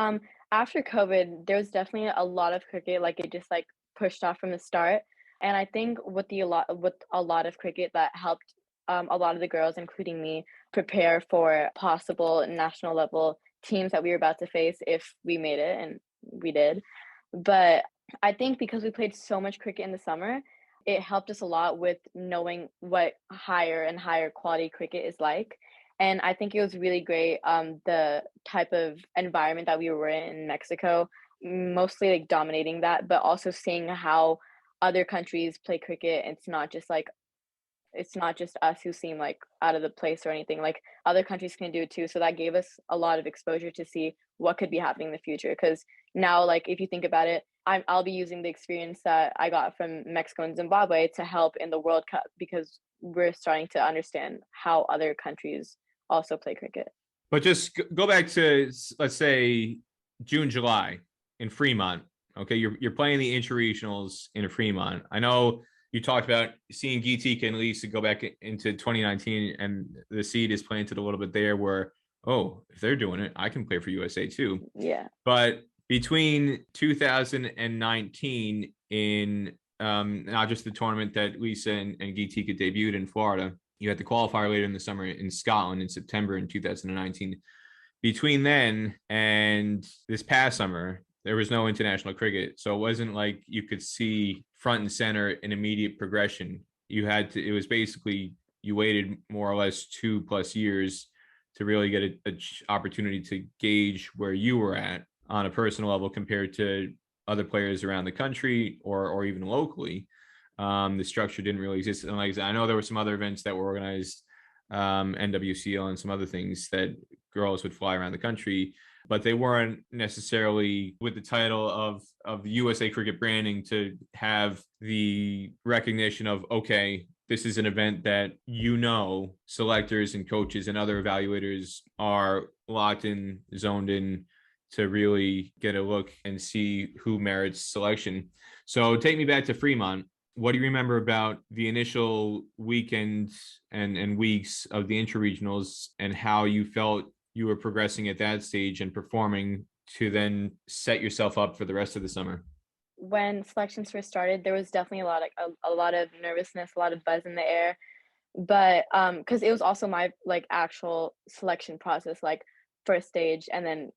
after COVID, there was definitely a lot of cricket, like it just like pushed off from the start. And I think with a lot of cricket that helped a lot of the girls, including me, prepare for possible national level teams that we were about to face if we made it, and we did. But I think because we played so much cricket in the summer, it helped us a lot with knowing what higher and higher quality cricket is like. And I think it was really great, the type of environment that we were in Mexico, mostly like dominating that, but also seeing how other countries play cricket. It's not just us who seem like out of the place or anything. Like other countries can do it too. So that gave us a lot of exposure to see what could be happening in the future. Because now, like if you think about it, I'll be using the experience that I got from Mexico and Zimbabwe to help in the World Cup because we're starting to understand how other countries also play cricket. But just go back to, let's say, June, July in Fremont. Okay, you're playing the interregionals in Fremont. I know you talked about seeing Gitika and Lisa go back into 2019, and the seed is planted a little bit there where, oh, if they're doing it, I can play for USA too. Yeah. But between 2019 in not just the tournament that Lisa and Gitika debuted in Florida, you had the qualifier later in the summer in Scotland in September in 2019. Between then and this past summer, there was no international cricket. So it wasn't like you could see front and center an immediate progression. You had to, it was basically, you waited more or less 2+ years to really get an opportunity to gauge where you were at on a personal level compared to other players around the country or even locally. The structure didn't really exist. And like I know there were some other events that were organized, NWCL and some other things that girls would fly around the country, but they weren't necessarily with the title of USA Cricket branding to have the recognition of, okay, this is an event that, selectors and coaches and other evaluators are locked in, zoned in to really get a look and see who merits selection. So take me back to Fremont. What do you remember about the initial weekends and weeks of the interregionals and how you felt you were progressing at that stage and performing to then set yourself up for the rest of the summer? When selections first started, there was definitely a lot of nervousness, a lot of buzz in the air. But because it was also my like actual selection process, like first stage, and then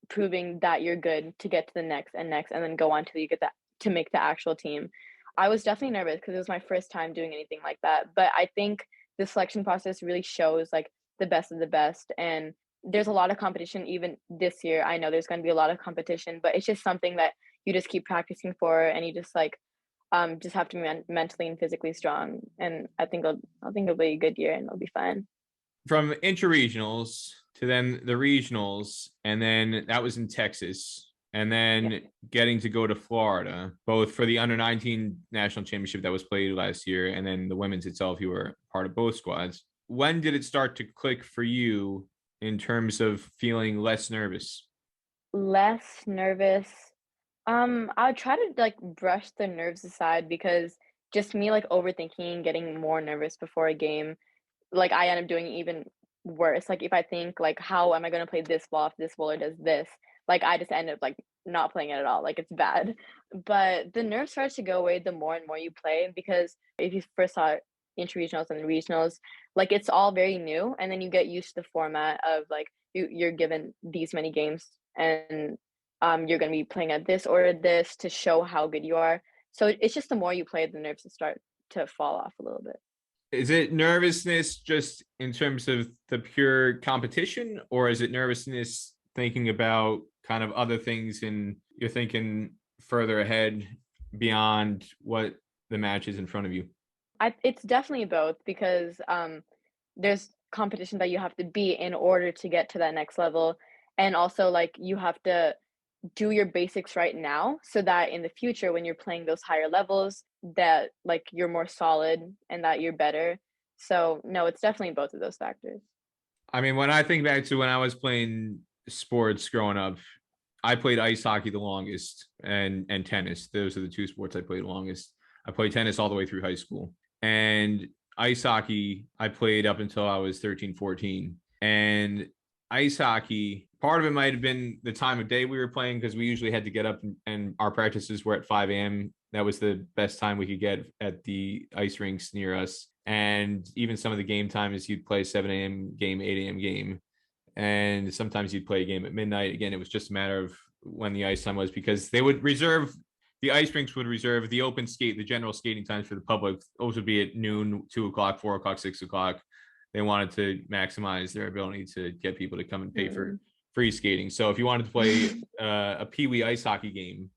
proving that you're good to get to the next and next, and then go on till you get that to make the actual team. I was definitely nervous because it was my first time doing anything like that. But I think the selection process really shows like the best of the best. And there's a lot of competition even this year. I know there's going to be a lot of competition, but it's just something that you just keep practicing for, and you just have to be mentally and physically strong. And I think it'll be a good year and it'll be fine. From interregionals to then the regionals, and then that was in Texas, and then Yeah. getting to go to Florida, both for the under 19 national championship that was played last year, and then the women's itself. You were part of both squads. When did it start to click for you in terms of feeling less nervous? Less nervous. I would try to like brush the nerves aside because just me like overthinking, getting more nervous before a game, like I end up doing even worse. Like if I think like how am I gonna play this ball if this bowler does this, like I just end up like not playing it at all. Like it's bad. But the nerve starts to go away the more and more you play because if you first saw interregionals and regionals, like it's all very new, and then you get used to the format of like you're given these many games, and you're gonna be playing at this or this to show how good you are. So it's just the more you play, the nerves start to fall off a little bit. Is it nervousness just in terms of the pure competition, or is it nervousness thinking about kind of other things and you're thinking further ahead beyond what the match is in front of you? It's definitely both because there's competition that you have to be in order to get to that next level, and also like you have to do your basics right now so that in the future when you're playing those higher levels that like you're more solid and that you're better. So no, it's definitely both of those factors. I mean, when I think back to when I was playing sports growing up, I played ice hockey the longest and tennis. Those are the two sports I played longest. I played tennis all the way through high school. And ice hockey, I played up until I was 13, 14. And ice hockey, part of it might have been the time of day we were playing because we usually had to get up and our practices were at 5 a.m. That was the best time we could get at the ice rinks near us. And even some of the game time is you'd play 7 a.m. game, 8 a.m. game. And sometimes you'd play a game at midnight. Again, it was just a matter of when the ice time was because they would reserve the ice rinks would reserve the open skate, the general skating times for the public. Those would be at noon, 2 o'clock, 4 o'clock, 6 o'clock. They wanted to maximize their ability to get people to come and pay for free skating. So if you wanted to play a Pee Wee ice hockey game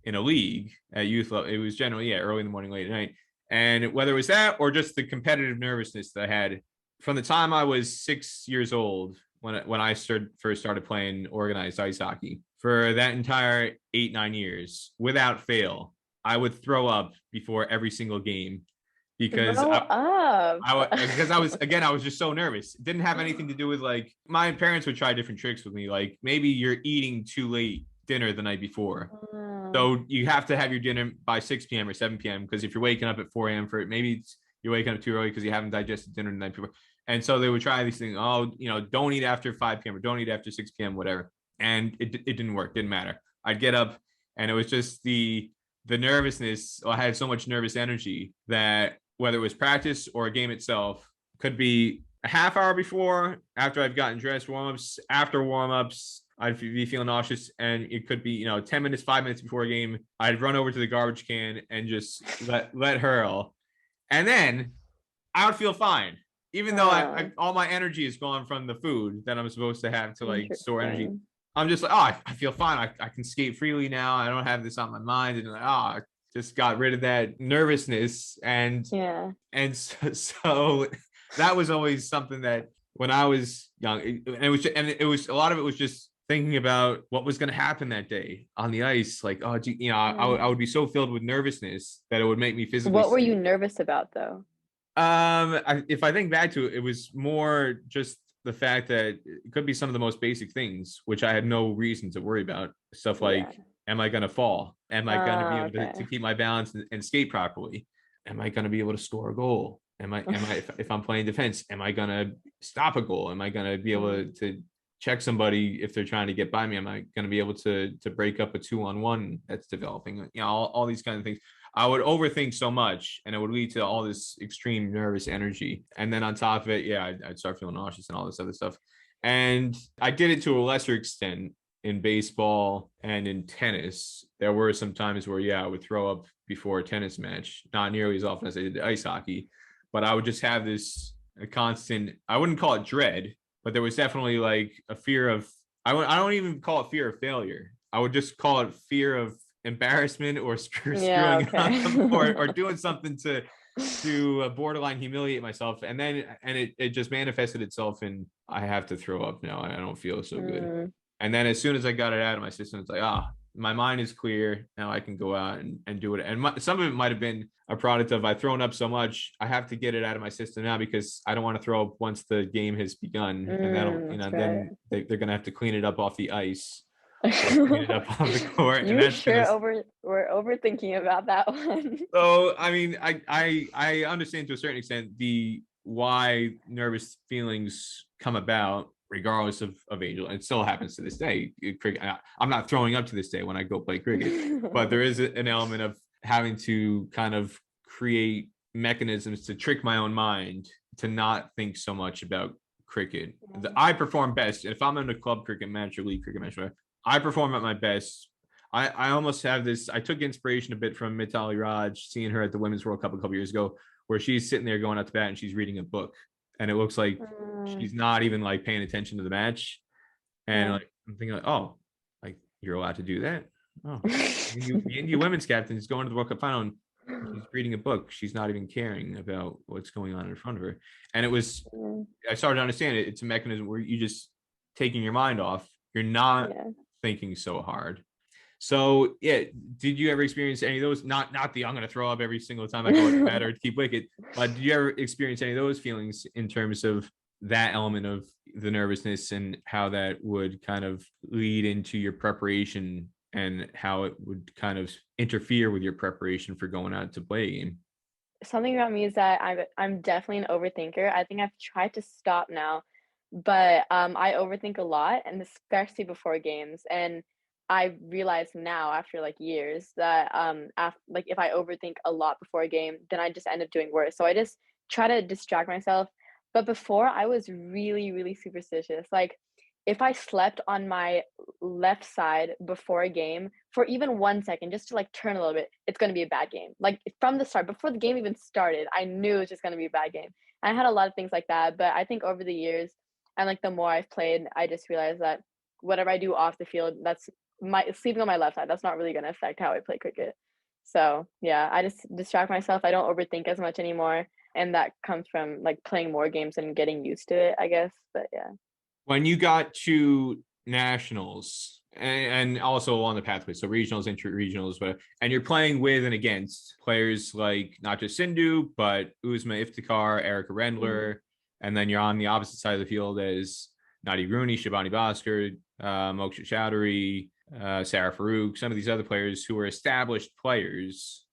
in a league at youth level, it was generally early in the morning, late at night. And whether it was that or just the competitive nervousness that I had from the time I was 6 years old when I first started playing organized ice hockey, for that entire 8-9 years, without fail, I would throw up before every single game because Grow up. I was just so nervous. It didn't have anything to do with like my parents would try different tricks with me. Like maybe you're eating too late dinner the night before. Oh, So you have to have your dinner by 6 p.m. or 7 p.m. because if you're waking up at 4 a.m. for it, maybe you're waking up too early because you haven't digested dinner the night before. And so they would try these things. Oh, don't eat after 5 p.m. or don't eat after 6 p.m. whatever. And it didn't work. Didn't matter. I'd get up and it was just the nervousness. I had so much nervous energy that whether it was practice or a game itself, could be a half hour before, after I've gotten dressed, warm-ups, after warm-ups, I'd be feeling nauseous, and it could be 10 minutes, 5 minutes before a game, I'd run over to the garbage can and just let hurl, and then I would feel fine, even though all my energy is gone from the food that I'm supposed to have to like store energy. I'm just like, I feel fine. I can skate freely now. I don't have this on my mind, and like, I just got rid of that nervousness, and so that was always something that when I was young, it was a lot of it was just thinking about what was going to happen that day on the ice. Like, I would be so filled with nervousness that it would make me physically. What were you nervous about though? If I think back to it, it was more just the fact that it could be some of the most basic things, which I had no reason to worry about. Stuff like, am I going to fall? Am I going to be able to keep my balance and skate properly? Am I going to be able to score a goal? Am I if I'm playing defense, am I going to stop a goal? Am I going to be able to check somebody if they're trying to get by me? Am I going to be able to break up a 2-on-1 that's developing? All these kind of things. I would overthink so much, and it would lead to all this extreme nervous energy. And then on top of it, I'd start feeling nauseous and all this other stuff. And I did it to a lesser extent in baseball and in tennis. There were some times where, I would throw up before a tennis match, not nearly as often as I did ice hockey, but I would just have this constant, I wouldn't call it dread, but there was definitely like a fear of, I don't even call it fear of failure. I would just call it fear of embarrassment or screwing up or doing something to borderline humiliate myself, and it just manifested itself in I have to throw up now. I don't feel so good. And then as soon as I got it out of my system, it's like, my mind is clear now. I can go out and do it. And some of it might have been a product of I've thrown up so much, I have to get it out of my system now because I don't want to throw up once the game has begun, and that'll then they're gonna have to clean it up off the ice. Clean it up on the court. You we're overthinking about that one. So I mean, I understand to a certain extent the why nervous feelings come about, regardless of age. It still happens to this day. I'm not throwing up to this day when I go play cricket, but there is an element of having to kind of create mechanisms to trick my own mind to not think so much about cricket. I perform best if I'm in a club cricket match or league cricket match. I perform at my best. I almost have this. I took inspiration a bit from Mitali Raj, seeing her at the Women's World Cup a couple years ago, where she's sitting there going out to bat and she's reading a book, and it looks like she's not even like paying attention to the match. And like I'm thinking, like, like you're allowed to do that. The India women's captain is going to the World Cup final. And she's reading a book. She's not even caring about what's going on in front of her. And I started to understand it. It's a mechanism where you just taking your mind off. You're not thinking so hard. So did you ever experience any of those? Not the I'm going to throw up every single time I go to bed or to keep wicket, but did you ever experience any of those feelings in terms of that element of the nervousness and how that would kind of lead into your preparation and how it would kind of interfere with your preparation for going out to play a game? Something about me is that I'm definitely an overthinker. I think I've tried to stop now, but I overthink a lot, and especially before games. And I realize now after like years that like if I overthink a lot before a game, then I just end up doing worse. So I just try to distract myself. But before I was really, really superstitious. Like if I slept on my left side before a game for even 1 second, just to like turn a little bit, it's going to be a bad game. Like from the start, before the game even started, I knew it was just going to be a bad game. And I had a lot of things like that. But I think over the years and like the more I've played, I just realized that whatever I do off the field, that's sleeping on my left side, that's not really going to affect how I play cricket. So I just distract myself. I don't overthink as much anymore, and that comes from like playing more games and getting used to it, I guess. But when you got to nationals, and also along the pathway. So regionals, inter-regionals, and you're playing with and against players like not just Sindhu, but Uzma Iftikhar, Erica Rendler, and then you're on the opposite side of the field as Nadi Rooney, Shabani Bhaskar, Moksha Chowdhury, Sarah Farouk, some of these other players who are established players,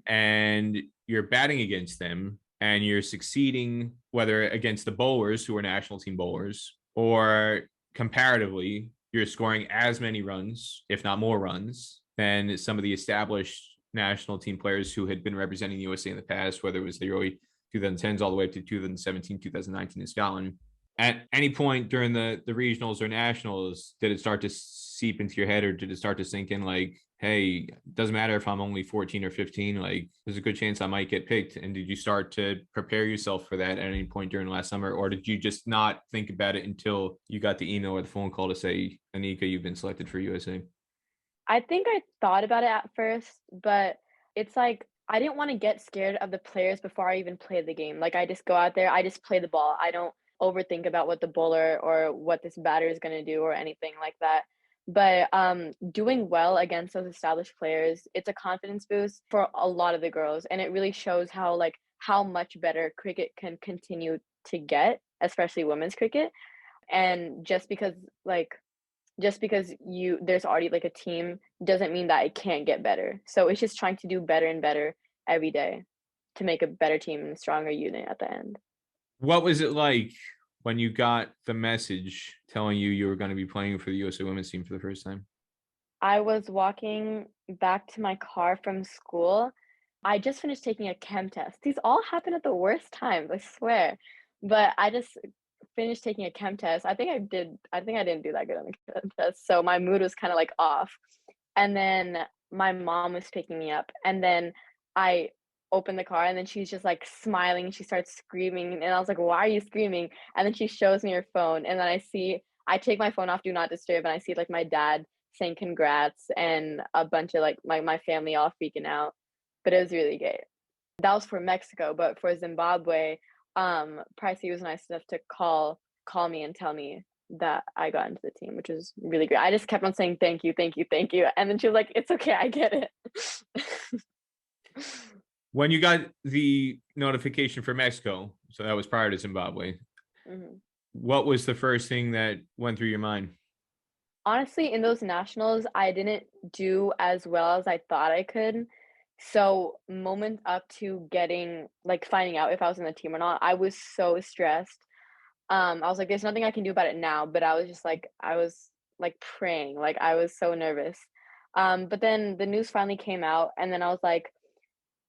and you're batting against them and you're succeeding, whether against the bowlers who are national team bowlers or comparatively, you're scoring as many runs, if not more runs, than some of the established national team players who had been representing the USA in the past, whether it was the early 2010s all the way up to 2017, 2019 in Scotland. At any point during the regionals or nationals, did it start to seep into your head, or did it start to sink in like, hey, it doesn't matter if I'm only 14 or 15, like there's a good chance I might get picked? And did you start to prepare yourself for that at any point during last summer, or did you just not think about it until you got the email or the phone call to say, Anika, you've been selected for USA? I think I thought about it at first, but it's like I didn't want to get scared of the players before I even play the game. Like I just go out there, I just play the ball. I don't overthink about what the bowler or what this batter is going to do or anything like that. But doing well against those established players, it's a confidence boost for a lot of the girls, and it really shows how much better cricket can continue to get, especially women's cricket. And just because there's already like a team doesn't mean that it can't get better. So it's just trying to do better and better every day to make a better team and a stronger unit at the end. What was it like when you got the message telling you were going to be playing for the USA women's team for the first time? I was walking back to my car from school. I just finished taking a chem test. These all happen at the worst times, I swear. But I just finished taking a chem test. I think I didn't do that good on the chem test. So my mood was kind of like off. And then my mom was picking me up. And then I opened the car and then she's just like smiling and she starts screaming. And I was like, why are you screaming? And then she shows me her phone. And then I take my phone off Do Not Disturb, and I see like my dad saying congrats and a bunch of like my family all freaking out. But it was really great. That was for Mexico, but for Zimbabwe, Pricey was nice enough to call me and tell me that I got into the team, which was really great. I just kept on saying thank you, thank you, thank you. And then she was like, it's okay, I get it. When you got the notification for Mexico, so that was prior to Zimbabwe, what was the first thing that went through your mind? Honestly, in those nationals, I didn't do as well as I thought I could. So moments up to finding out if I was in the team or not, I was so stressed. I was like, there's nothing I can do about it now, but I was like praying, like I was so nervous. But then the news finally came out, and then I was like,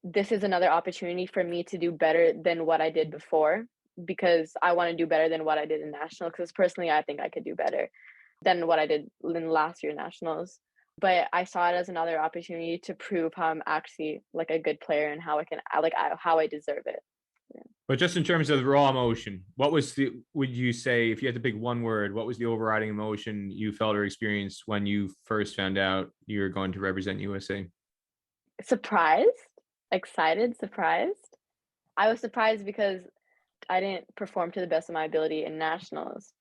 this is another opportunity for me to do better than what I did before, because I want to do better than what I did in national, because personally I think I could do better than what I did in last year nationals. But I saw it as another opportunity to prove how I'm actually like a good player and how how I deserve it. Yeah. But just in terms of the raw emotion, would you say, if you had to pick one word, what was the overriding emotion you felt or experienced when you first found out you were going to represent USA? Surprised, excited, surprised. I was surprised because I didn't perform to the best of my ability in nationals.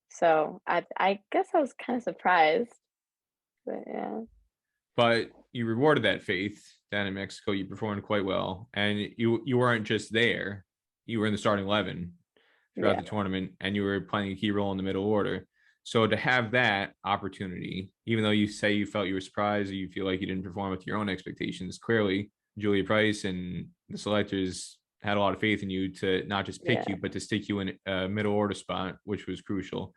So I guess I was kind of surprised. But yeah. But you rewarded that faith down in Mexico. You performed quite well, and you weren't just there; you were in the starting 11 throughout the tournament, and you were playing a key role in the middle order. So to have that opportunity, even though you say you felt you were surprised, or you feel like you didn't perform with your own expectations, clearly Julia Price and the selectors had a lot of faith in you to not just pick you, but to stick you in a middle order spot, which was crucial.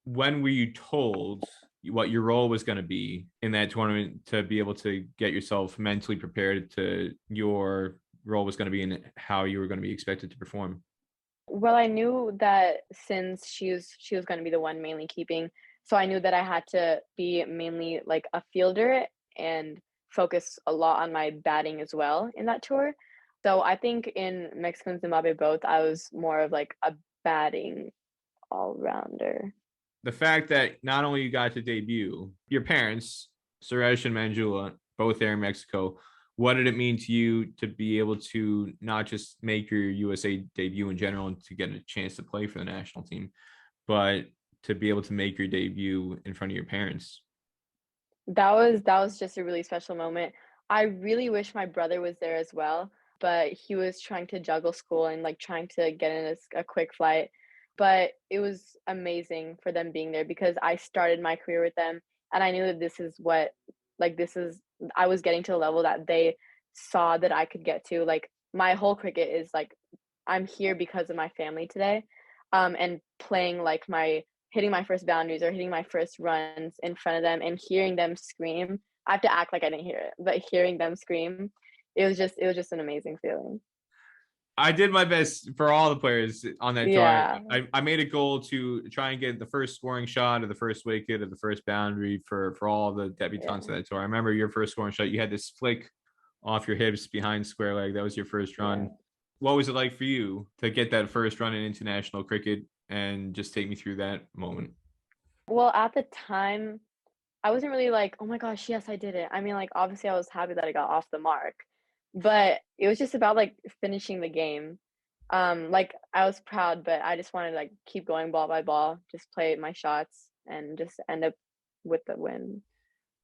When were you told what your role was going to be in that tournament to be able to get yourself mentally prepared to your role was going to be and how you were going to be expected to perform? Well, I knew that since she was going to be the one mainly keeping, so I knew that I had to be mainly like a fielder and focus a lot on my batting as well in that tour. So I think in Mexico and Zimbabwe both, I was more of like a batting all rounder. The fact that not only you got to debut, your parents, Suresh and Manjula, both there in Mexico, what did it mean to you to be able to not just make your USA debut in general and to get a chance to play for the national team, but to be able to make your debut in front of your parents? That was just a really special moment. I really wish my brother was there as well, but he was trying to juggle school and, like, trying to get in a quick flight. But it was amazing for them being there because I started my career with them, and I knew that this is what this is I was getting to a level that they saw that I could get to. Like, my whole cricket is, like, I'm here because of my family today, and playing, like, my hitting my first boundaries or hitting my first runs in front of them and hearing them scream. I have to act like I didn't hear it, but hearing them scream, it was just an amazing feeling. I did my best for all the players on that tour. Yeah, I made a goal to try and get the first scoring shot or the first wicket or the first boundary for all the yeah, debutantes on that tour. I remember your first scoring shot. You had this flick off your hips behind square leg. That was your first yeah. run. What was it like for you to get that first run in international cricket, and just take me through that moment? Well, at the time, I wasn't really like, "Oh my gosh, yes, I did it." I mean, like, obviously, I was happy that I got off the mark, but it was just about, like, finishing the game. Like, I was proud, but I just wanted to, like, keep going ball by ball, just play my shots, and just end up with the win.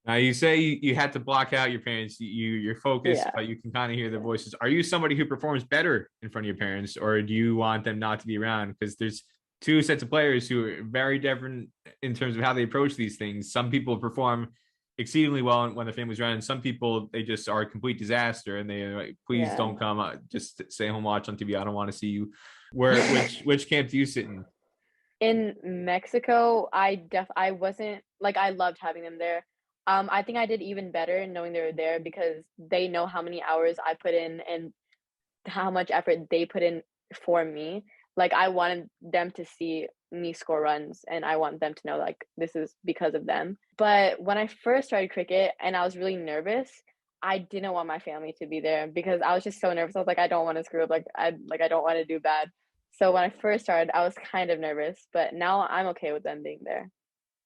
Now you say you had to block out your parents. You're focused, Yeah, but you can kind of hear their yeah. voices. Are you somebody who performs better in front of your parents, or do you want them not to be around? Because there's two sets of players who are very different in terms of how they approach these things. Some people perform exceedingly well when the family's around, and some people, they just are a complete disaster, and they are like, please Yeah. don't come. Just stay home, watch on TV. I don't want to see you. Where which camp do you sit in? In Mexico, I wasn't like, I loved having them there. I think I did even better knowing they were there because they know how many hours I put in and how much effort they put in for me. Like, I wanted them to see me score runs, and I want them to know, like, this is because of them. But when I first started cricket and I was really nervous, I didn't want my family to be there because I was just so nervous. I was like, I don't want to screw up. I don't want to do bad. So when I first started, I was kind of nervous, but now I'm okay with them being there.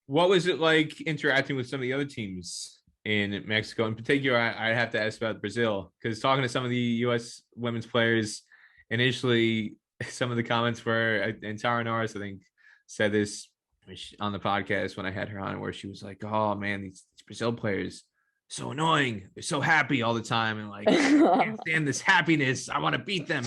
What was it like interacting with some of the other teams in Mexico? In particular, I have to ask about Brazil, because talking to some of the U.S. women's players initially, some of the comments were, and Tara Norris, I think, said this on the podcast when I had her on, where she was like, "Oh man, these Brazil players so annoying. They're so happy all the time, and like can't stand this happiness. I want to beat them."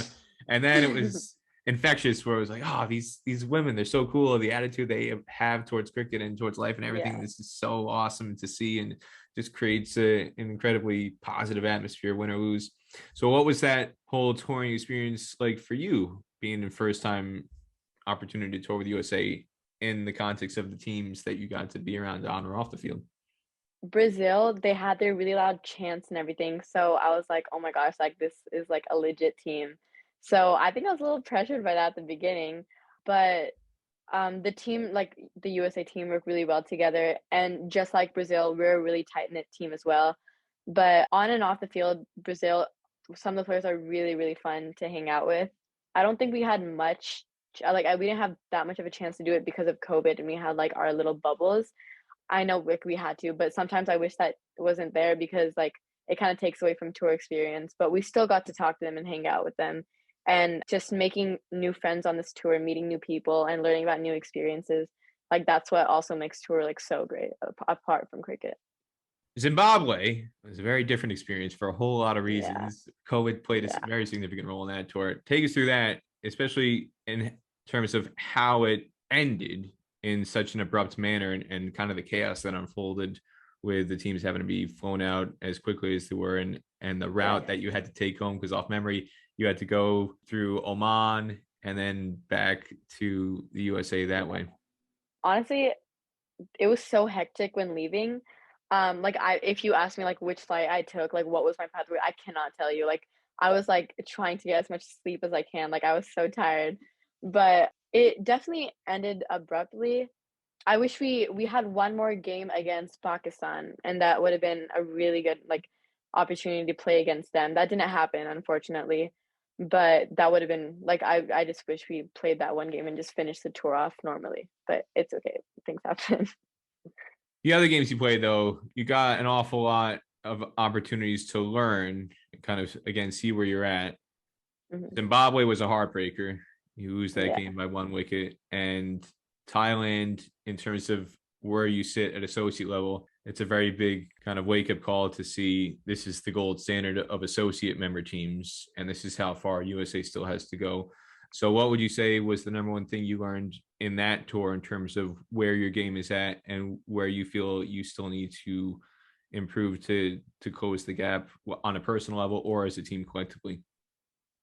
And then it was infectious, where it was like, oh, these women, they're so cool. The attitude they have towards cricket and towards life and everything, Yeah. this is so awesome to see, and just creates an incredibly positive atmosphere, win or lose. So what was that whole touring experience like for you, being the first time opportunity to tour with USA in the context of the teams that you got to be around on or off the field? Brazil, they had their really loud chants and everything, so I was like, "Oh my gosh, like, this is, like, a legit team." So, I think I was a little pressured by that at the beginning, but, the team like, the USA team worked really well together, and just like Brazil, we're a really tight-knit team as well. But on and off the field, Brazil, some of the players are really, really fun to hang out with. I don't think we had much we didn't have that much of a chance to do it because of COVID, and we had, like, our little bubbles. I know, like, we had to, but sometimes I wish that wasn't there because, like, it kinda takes away from tour experience, but we still got to talk to them and hang out with them, and just making new friends on this tour, meeting new people, and learning about new experiences, like, that's what also makes tour, like, so great apart from cricket. Zimbabwe was a very different experience for a whole lot of Yeah, reasons. COVID played a yeah. very significant role in that tour. Take us through that, especially in terms of how it ended in such an abrupt manner, and kind of the chaos that unfolded with the teams having to be flown out as quickly as they were, and the route Right. that you had to take home, because off memory, you had to go through Oman and then back to the USA that Yeah. way. Honestly, it was so hectic when leaving. Like, I if you ask me, like, which flight I took, like, what was my pathway, I cannot tell you. Like, I was, like, trying to get as much sleep as I can, like, I was so tired. But it definitely ended abruptly. I wish we had one more game against Pakistan, and that would have been a really good, like, opportunity to play against them. That didn't happen, unfortunately, but that would have been like, I just wish we played that one game and just finished the tour off normally, but it's okay. Things happen. The other games you played, though, you got an awful lot of opportunities to learn, and kind of, again, see where you're at. Mhm. Zimbabwe was a heartbreaker. You lose that Yeah. game by one wicket. And Thailand, in terms of where you sit at associate level, It's a very big kind of wake up call to see this is the gold standard of associate member teams, and this is how far USA still has to go. So what would you say was the number one thing you learned in that tour in terms of where your game is at and where you feel you still need to improve to close the gap on a personal level or as a team collectively?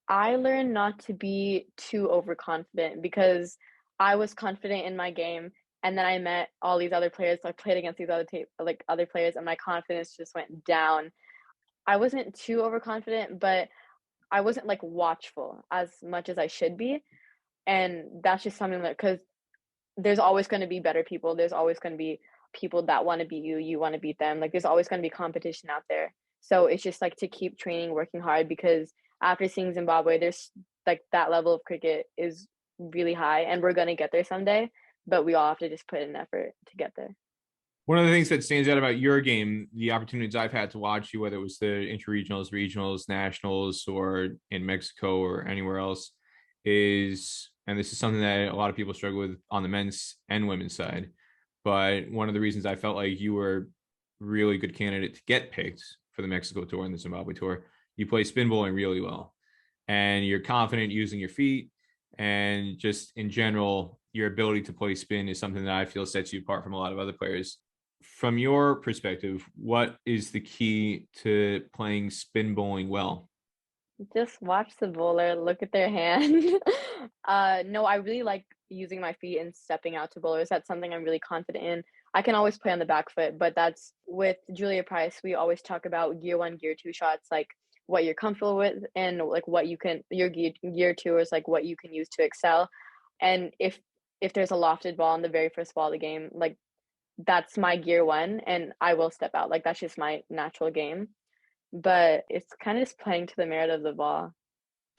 I learned not to be too overconfident because I was confident in my game, and then I met all these other players. So I played against these other players, and my confidence just went down. I wasn't too overconfident, but I wasn't like watchful as much as I should be, and that's just something that because there's always going to be better people. There's always going to be people that want to beat you. You want to beat them. Like there's always going to be competition out there. So it's just like to keep training, working hard because after seeing Zimbabwe, there's like that level of cricket is really high and we're going to get there someday, but we all have to just put in effort to get there. One of the things that stands out about your game, the opportunities I've had to watch you, whether it was the interregionals, regionals, nationals, or in Mexico or anywhere else, is, and this is something that a lot of people struggle with on the men's and women's side, but one of the reasons I felt like you were a really good candidate to get picked for the Mexico tour and the Zimbabwe tour, you play spin bowling really well. And you're confident using your feet, and just in general, your ability to play spin is something that I feel sets you apart from a lot of other players. From your perspective, what is the key to playing spin bowling well? Just watch the bowler, look at their hand. No, I really like using my feet and stepping out to bowlers. That's something I'm really confident in. I can always play on the back foot, but that's with Julia Price. We always talk about gear one, gear two shots, like what you're comfortable with and like what you can, your gear two is like what you can use to excel. And if there's a lofted ball on the very first ball of the game, like that's my gear one and I will step out. Like that's just my natural game. But it's kind of just playing to the merit of the ball.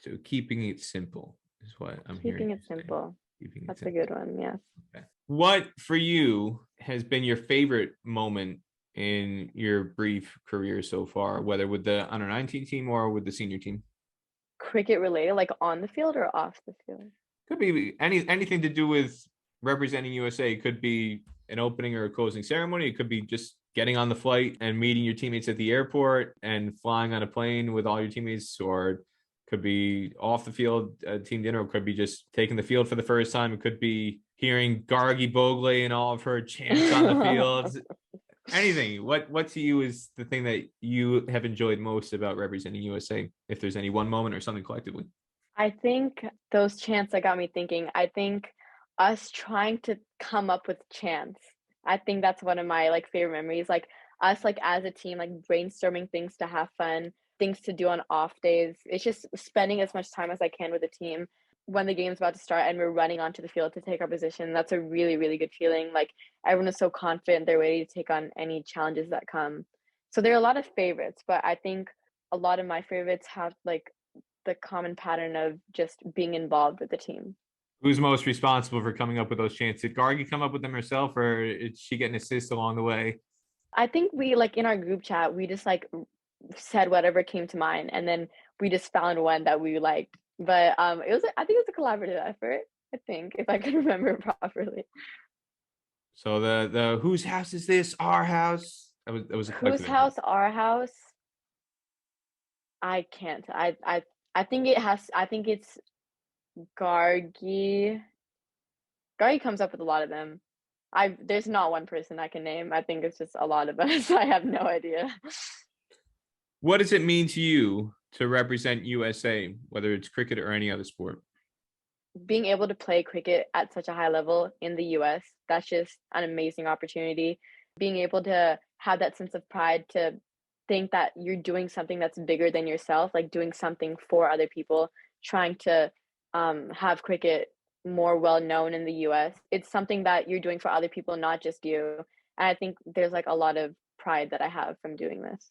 So keeping it simple is what I'm hearing. Keeping it simple. Keeping it That's simple. a good one, yes. Okay. What for you has been your favorite moment in your brief career so far, whether with the under 19 team or with the senior team? Cricket related, like on the field or off the field? Could be anything to do with representing USA. It could be an opening or a closing ceremony. It could be just getting on the flight and meeting your teammates at the airport and flying on a plane with all your teammates, or could be off the field team dinner. It could be just taking the field for the first time. It could be hearing Gargi Bogle and all of her chants on the field. Anything. What to you is the thing that you have enjoyed most about representing USA, if there's any one moment or something collectively? I think those chants that got me thinking. I think us trying to come up with chants. I think that's one of my like favorite memories. Like us like as a team, like brainstorming things to have fun, things to do on off days. It's just spending as much time as I can with the team when the game's about to start and we're running onto the field to take our position. That's a really, really good feeling. Like everyone is so confident, they're ready to take on any challenges that come. So there are a lot of favorites, but I think a lot of my favorites have like the common pattern of just being involved with the team. Who's most responsible for coming up with those chants? Did Gargi come up with them herself, or is she getting assist along the way? I think we like in our group chat, we just like said whatever came to mind and then we just found one that we liked. But it was I think it was a collaborative effort, I think, if I can remember properly. So the whose house is this? Our house. That was a Whose collective house, effort. our house? I can't. I think I think it's Gargi. Gargi comes up with a lot of them. There's not one person I can name. I think it's just a lot of us. I have no idea. What does it mean to you to represent USA, whether it's cricket or any other sport? Being able to play cricket at such a high level in the US, that's just an amazing opportunity. Being able to have that sense of pride to think that you're doing something that's bigger than yourself, like doing something for other people, trying to have cricket more well known in the US. It's something that you're doing for other people, not just you. And I think there's like a lot of pride that I have from doing this.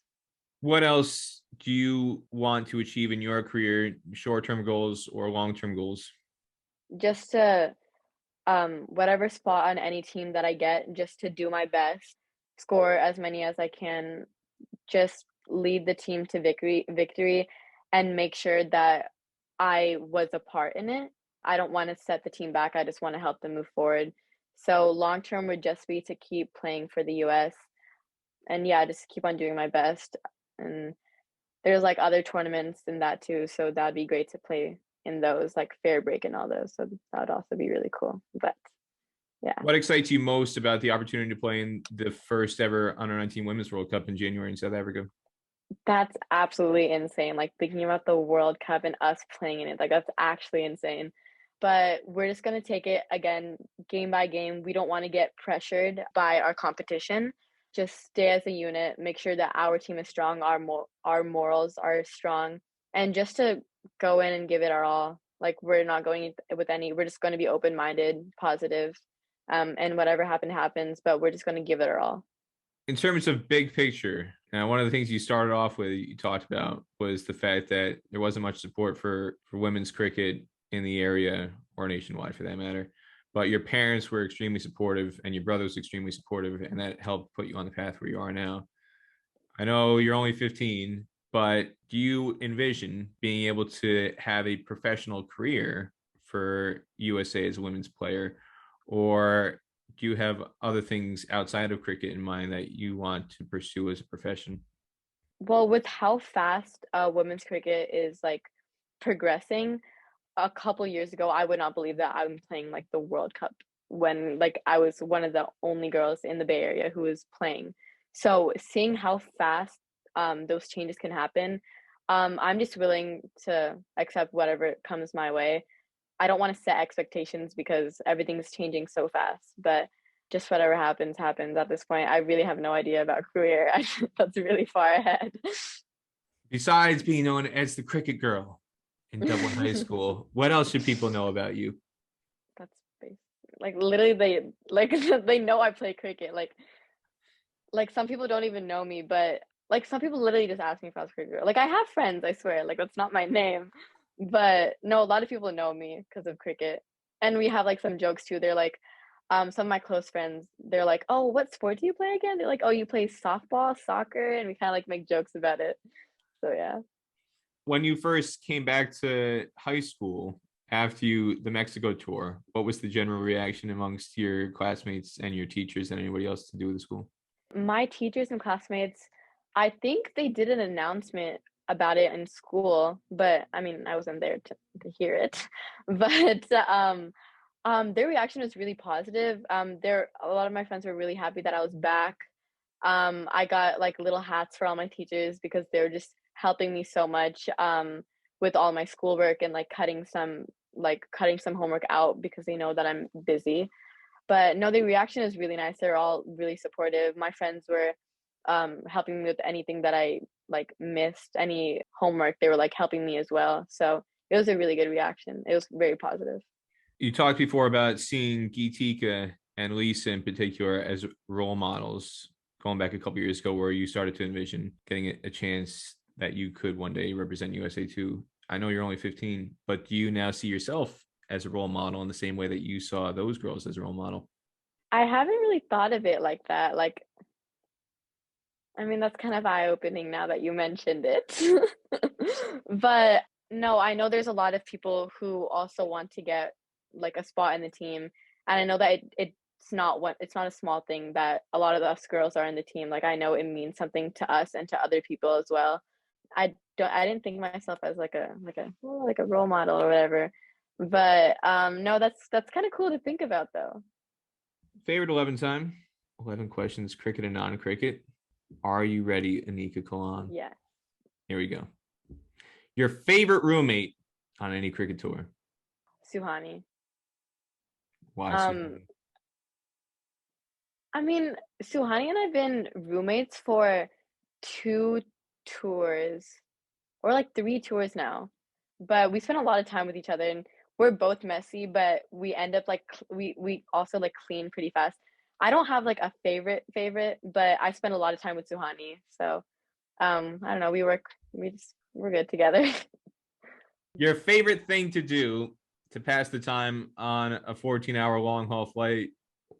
What else do you want to achieve in your career, short-term goals or long-term goals? Just to whatever spot on any team that I get, just to do my best, score as many as I can, just lead the team to victory and make sure that I was a part in it. I don't want to set the team back. I just want to help them move forward. So long term would just be to keep playing for the US and yeah, just keep on doing my best. And there's like other tournaments in that too, so that'd be great to play in those, like fair break and all those. So that would also be really cool. But yeah. What excites you most about the opportunity to play in the first ever Under-19 Women's World Cup in January in South Africa? That's absolutely insane. Like thinking about the World Cup and us playing in it, like that's actually insane. But we're just gonna take it again, game by game. We don't want to get pressured by our competition. Just stay as a unit, make sure that our team is strong, our morals are strong, and just to go in and give it our all. Like we're not going with any. We're just going to be open-minded, positive, and whatever happens. But we're just going to give it our all. In terms of big picture, one of the things you started off with, you talked about, was the fact that there wasn't much support for women's cricket in the area or nationwide for that matter. But your parents were extremely supportive and your brother was extremely supportive, and that helped put you on the path where you are now. I know you're only 15, but do you envision being able to have a professional career for USA as a women's player, or do you have other things outside of cricket in mind that you want to pursue as a profession? Well, with how fast women's cricket is like progressing, a couple years ago, I would not believe that I'm playing like the World Cup when like I was one of the only girls in the Bay Area who was playing. So seeing how fast those changes can happen, I'm just willing to accept whatever comes my way. I don't want to set expectations because everything's changing so fast, but just whatever happens at this point. I really have no idea about career. That's really far ahead. Besides being known as the cricket girl in Dublin High School, what else should people know about you? That's basic. Like literally they know I play cricket. Like some people don't even know me, but like some people literally just ask me if I was a cricket girl. Like I have friends, I swear, like that's not my name. But no, a lot of people know me because of cricket. And we have like some jokes too. They're like, some of my close friends, they're like, "Oh, what sport do you play again?" They're like, "Oh, you play softball, soccer," and we kind of like make jokes about it. So yeah. When you first came back to high school after the Mexico tour, what was the general reaction amongst your classmates and your teachers and anybody else to do with the school? My teachers and classmates, I think they did an announcement about it in school, but I mean, I wasn't there to hear it. But their reaction was really positive. A lot of my friends were really happy that I was back. I got like little hats for all my teachers because they were just helping me so much with all my schoolwork and like cutting some homework out because they know that I'm busy. But no, the reaction is really nice. They're all really supportive. My friends were helping me with anything that I like missed, any homework. They were like helping me as well. So it was a really good reaction. It was very positive. You talked before about seeing Gitika and Lisa in particular as role models, going back a couple years ago, where you started to envision getting a chance that you could one day represent USA too. I know you're only 15, but do you now see yourself as a role model in the same way that you saw those girls as a role model? I haven't really thought of it like that. Like, I mean, that's kind of eye-opening now that you mentioned it. But no, I know there's a lot of people who also want to get like a spot in the team. And I know that it's not a small thing that a lot of us girls are in the team. Like I know it means something to us and to other people as well. I didn't think of myself as like a role model or whatever. But no, that's kind of cool to think about though. Favorite 11 time, 11 questions, cricket and non-cricket. Are you ready, Anika Kolan? Yeah. Here we go. Your favorite roommate on any cricket tour? Suhani. Why Suhani? I mean, Suhani and I've been roommates for 2 tours or like 3 tours now. But we spend a lot of time with each other and we're both messy, but we end up like we also like clean pretty fast. I don't have like a favorite, but I spend a lot of time with Suhani. So I don't know, we're good together. Your favorite thing to do to pass the time on a 14-hour long haul flight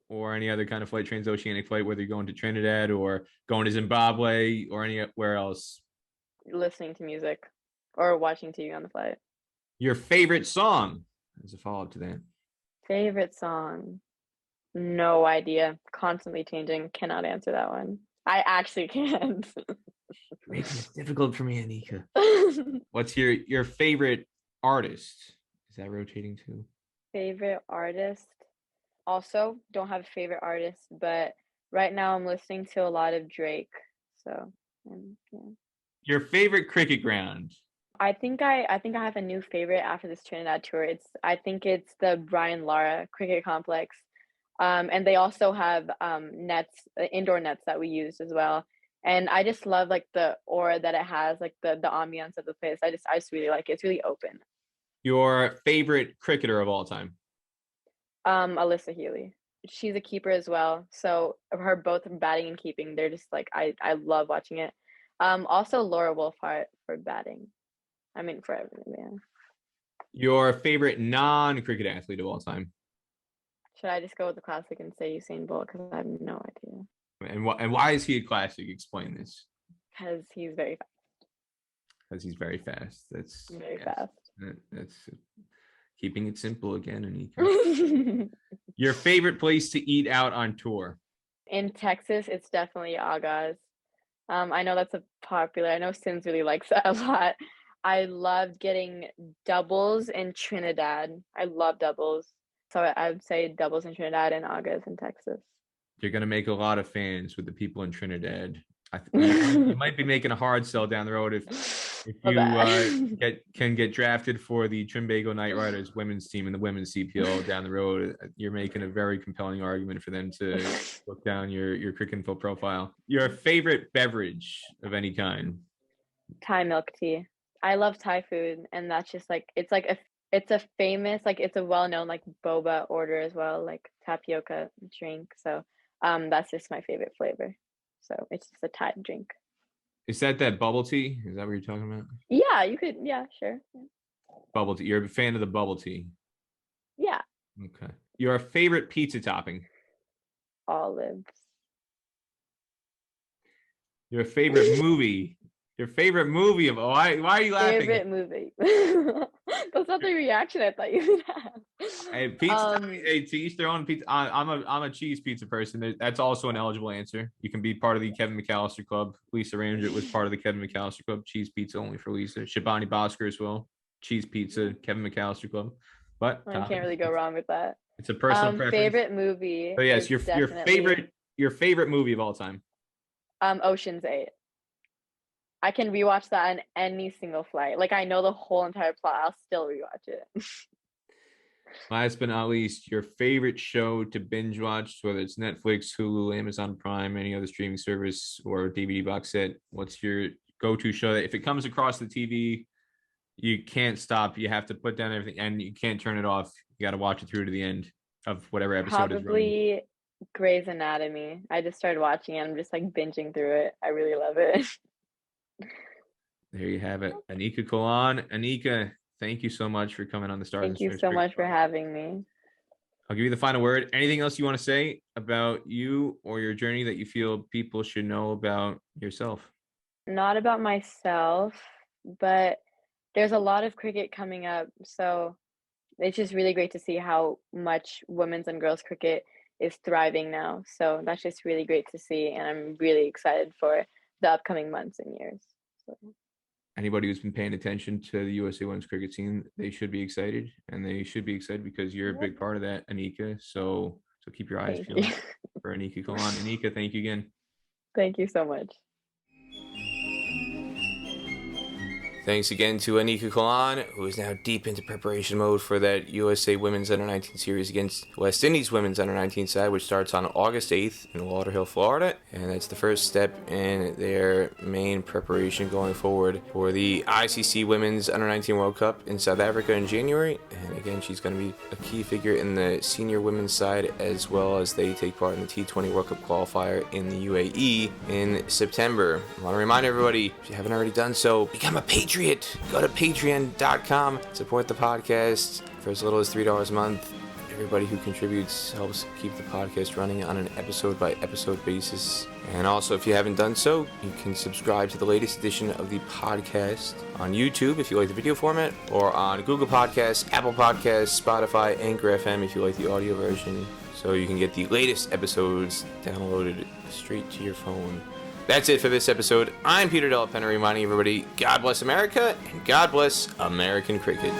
or any other kind of flight, transoceanic flight, whether you're going to Trinidad or going to Zimbabwe or anywhere else? Listening to music or watching TV on the flight. Your favorite song as a follow-up to that? Favorite song? No idea. Constantly changing. Cannot answer that one. I actually can't. Making it difficult for me, Anika. What's your favorite artist? Is that rotating too? Favorite artist? Also, don't have a favorite artist, but right now I'm listening to a lot of Drake. So, yeah. Your favorite cricket ground? I think I have a new favorite after this Trinidad tour. I think it's the Brian Lara Cricket Complex. And they also have nets, indoor nets that we use as well. And I just love like the aura that it has, like the ambiance of the place. I just really like it. It's really open. Your favorite cricketer of all time? Alyssa Healy. She's a keeper as well. So her both batting and keeping, they're just like I love watching it. Also Laura Wolfhart for batting. I mean for everything, yeah. Your favorite non-cricket athlete of all time? Should I just go with the classic and say Usain Bolt because I have no idea? And why is he a classic? Explain this. Because he's very fast. Because he's very fast. That's very fast. That's keeping it simple again, Anika. Your favorite place to eat out on tour? In Texas, it's definitely Aga's. I know that's a popular. I know Sins really likes that a lot. I loved getting doubles in Trinidad. I love doubles. So I would say doubles in Trinidad and Aga's in Texas. You're going to make a lot of fans with the people in Trinidad. You might be making a hard sell down the road if you can get drafted for the Trinbago Knight Riders women's team in the women's CPL down the road. You're making a very compelling argument for them to look down your cricket info profile. Your favorite beverage of any kind? Thai milk tea. I love Thai food, and that's just like it's a famous, like it's a well-known like boba order as well, like tapioca drink. So that's just my favorite flavor. So it's just a Thai drink. Is that bubble tea? Is that what you're talking about? Yeah, you could. Yeah, sure. Yeah. Bubble tea. You're a fan of the bubble tea? Yeah. Okay. Your favorite pizza topping? Olives. Your favorite movie? Your favorite movie of why are you laughing? Favorite movie. That's not the reaction I thought you would have. Hey, pizza. Hey, to each their own. Pizza. I'm a cheese pizza person. That's also an eligible answer. You can be part of the Kevin McAllister Club. Lisa Ranger was part of the Kevin McAllister Club. Cheese pizza only for Lisa. Shabani Bosker as well. Cheese pizza. Kevin McAllister Club. But I can't really go wrong with that. It's a personal preference. Favorite movie. So yes, your favorite movie of all time. Ocean's 8. I can rewatch that on any single flight. Like I know the whole entire plot. I'll still rewatch it. Last but not least, your favorite show to binge watch, whether it's Netflix, Hulu, Amazon Prime, any other streaming service, or DVD box set. What's your go-to show that if it comes across the TV, you can't stop. You have to put down everything and you can't turn it off. You got to watch it through to the end of whatever episode is running. Probably Grey's Anatomy. I just started watching it. I'm just like binging through it. I really love it. There you have it. Anika Kolan. Anika, thank you so much for coming on the Stars. Thank you so much for having me. I'll give you the final word. Anything else you want to say about you or your journey that you feel people should know about yourself? Not about myself, but there's a lot of cricket coming up. So it's just really great to see how much women's and girls cricket is thriving now. So that's just really great to see. And I'm really excited for the upcoming months and years. So. Anybody who's been paying attention to the USA women's cricket scene, they should be excited, and they should be excited because you're a big part of that, Anika. So keep your eyes peeled for Anika Kolan. Anika, thank you again. Thank you so much. Thanks again to Anika Kolan, who is now deep into preparation mode for that USA Women's Under-19 series against West Indies Women's Under-19 side, which starts on August 8th in Lauderhill, Florida. And that's the first step in their main preparation going forward for the ICC Women's Under-19 World Cup in South Africa in January. And again, she's going to be a key figure in the senior women's side, as well as they take part in the T20 World Cup qualifier in the UAE in September. I want to remind everybody, if you haven't already done so, become a Patriot. Go to patreon.com, support the podcast for as little as $3 a month. Everybody who contributes helps keep the podcast running on an episode by episode basis. And also, if you haven't done so, you can subscribe to the latest edition of the podcast on YouTube if you like the video format, or on Google Podcasts, Apple Podcasts, Spotify, Anchor FM if you like the audio version. so you can get the latest episodes downloaded straight to your phone. That's it for this episode. I'm Peter Della Penna reminding everybody, God bless America and God bless American cricket.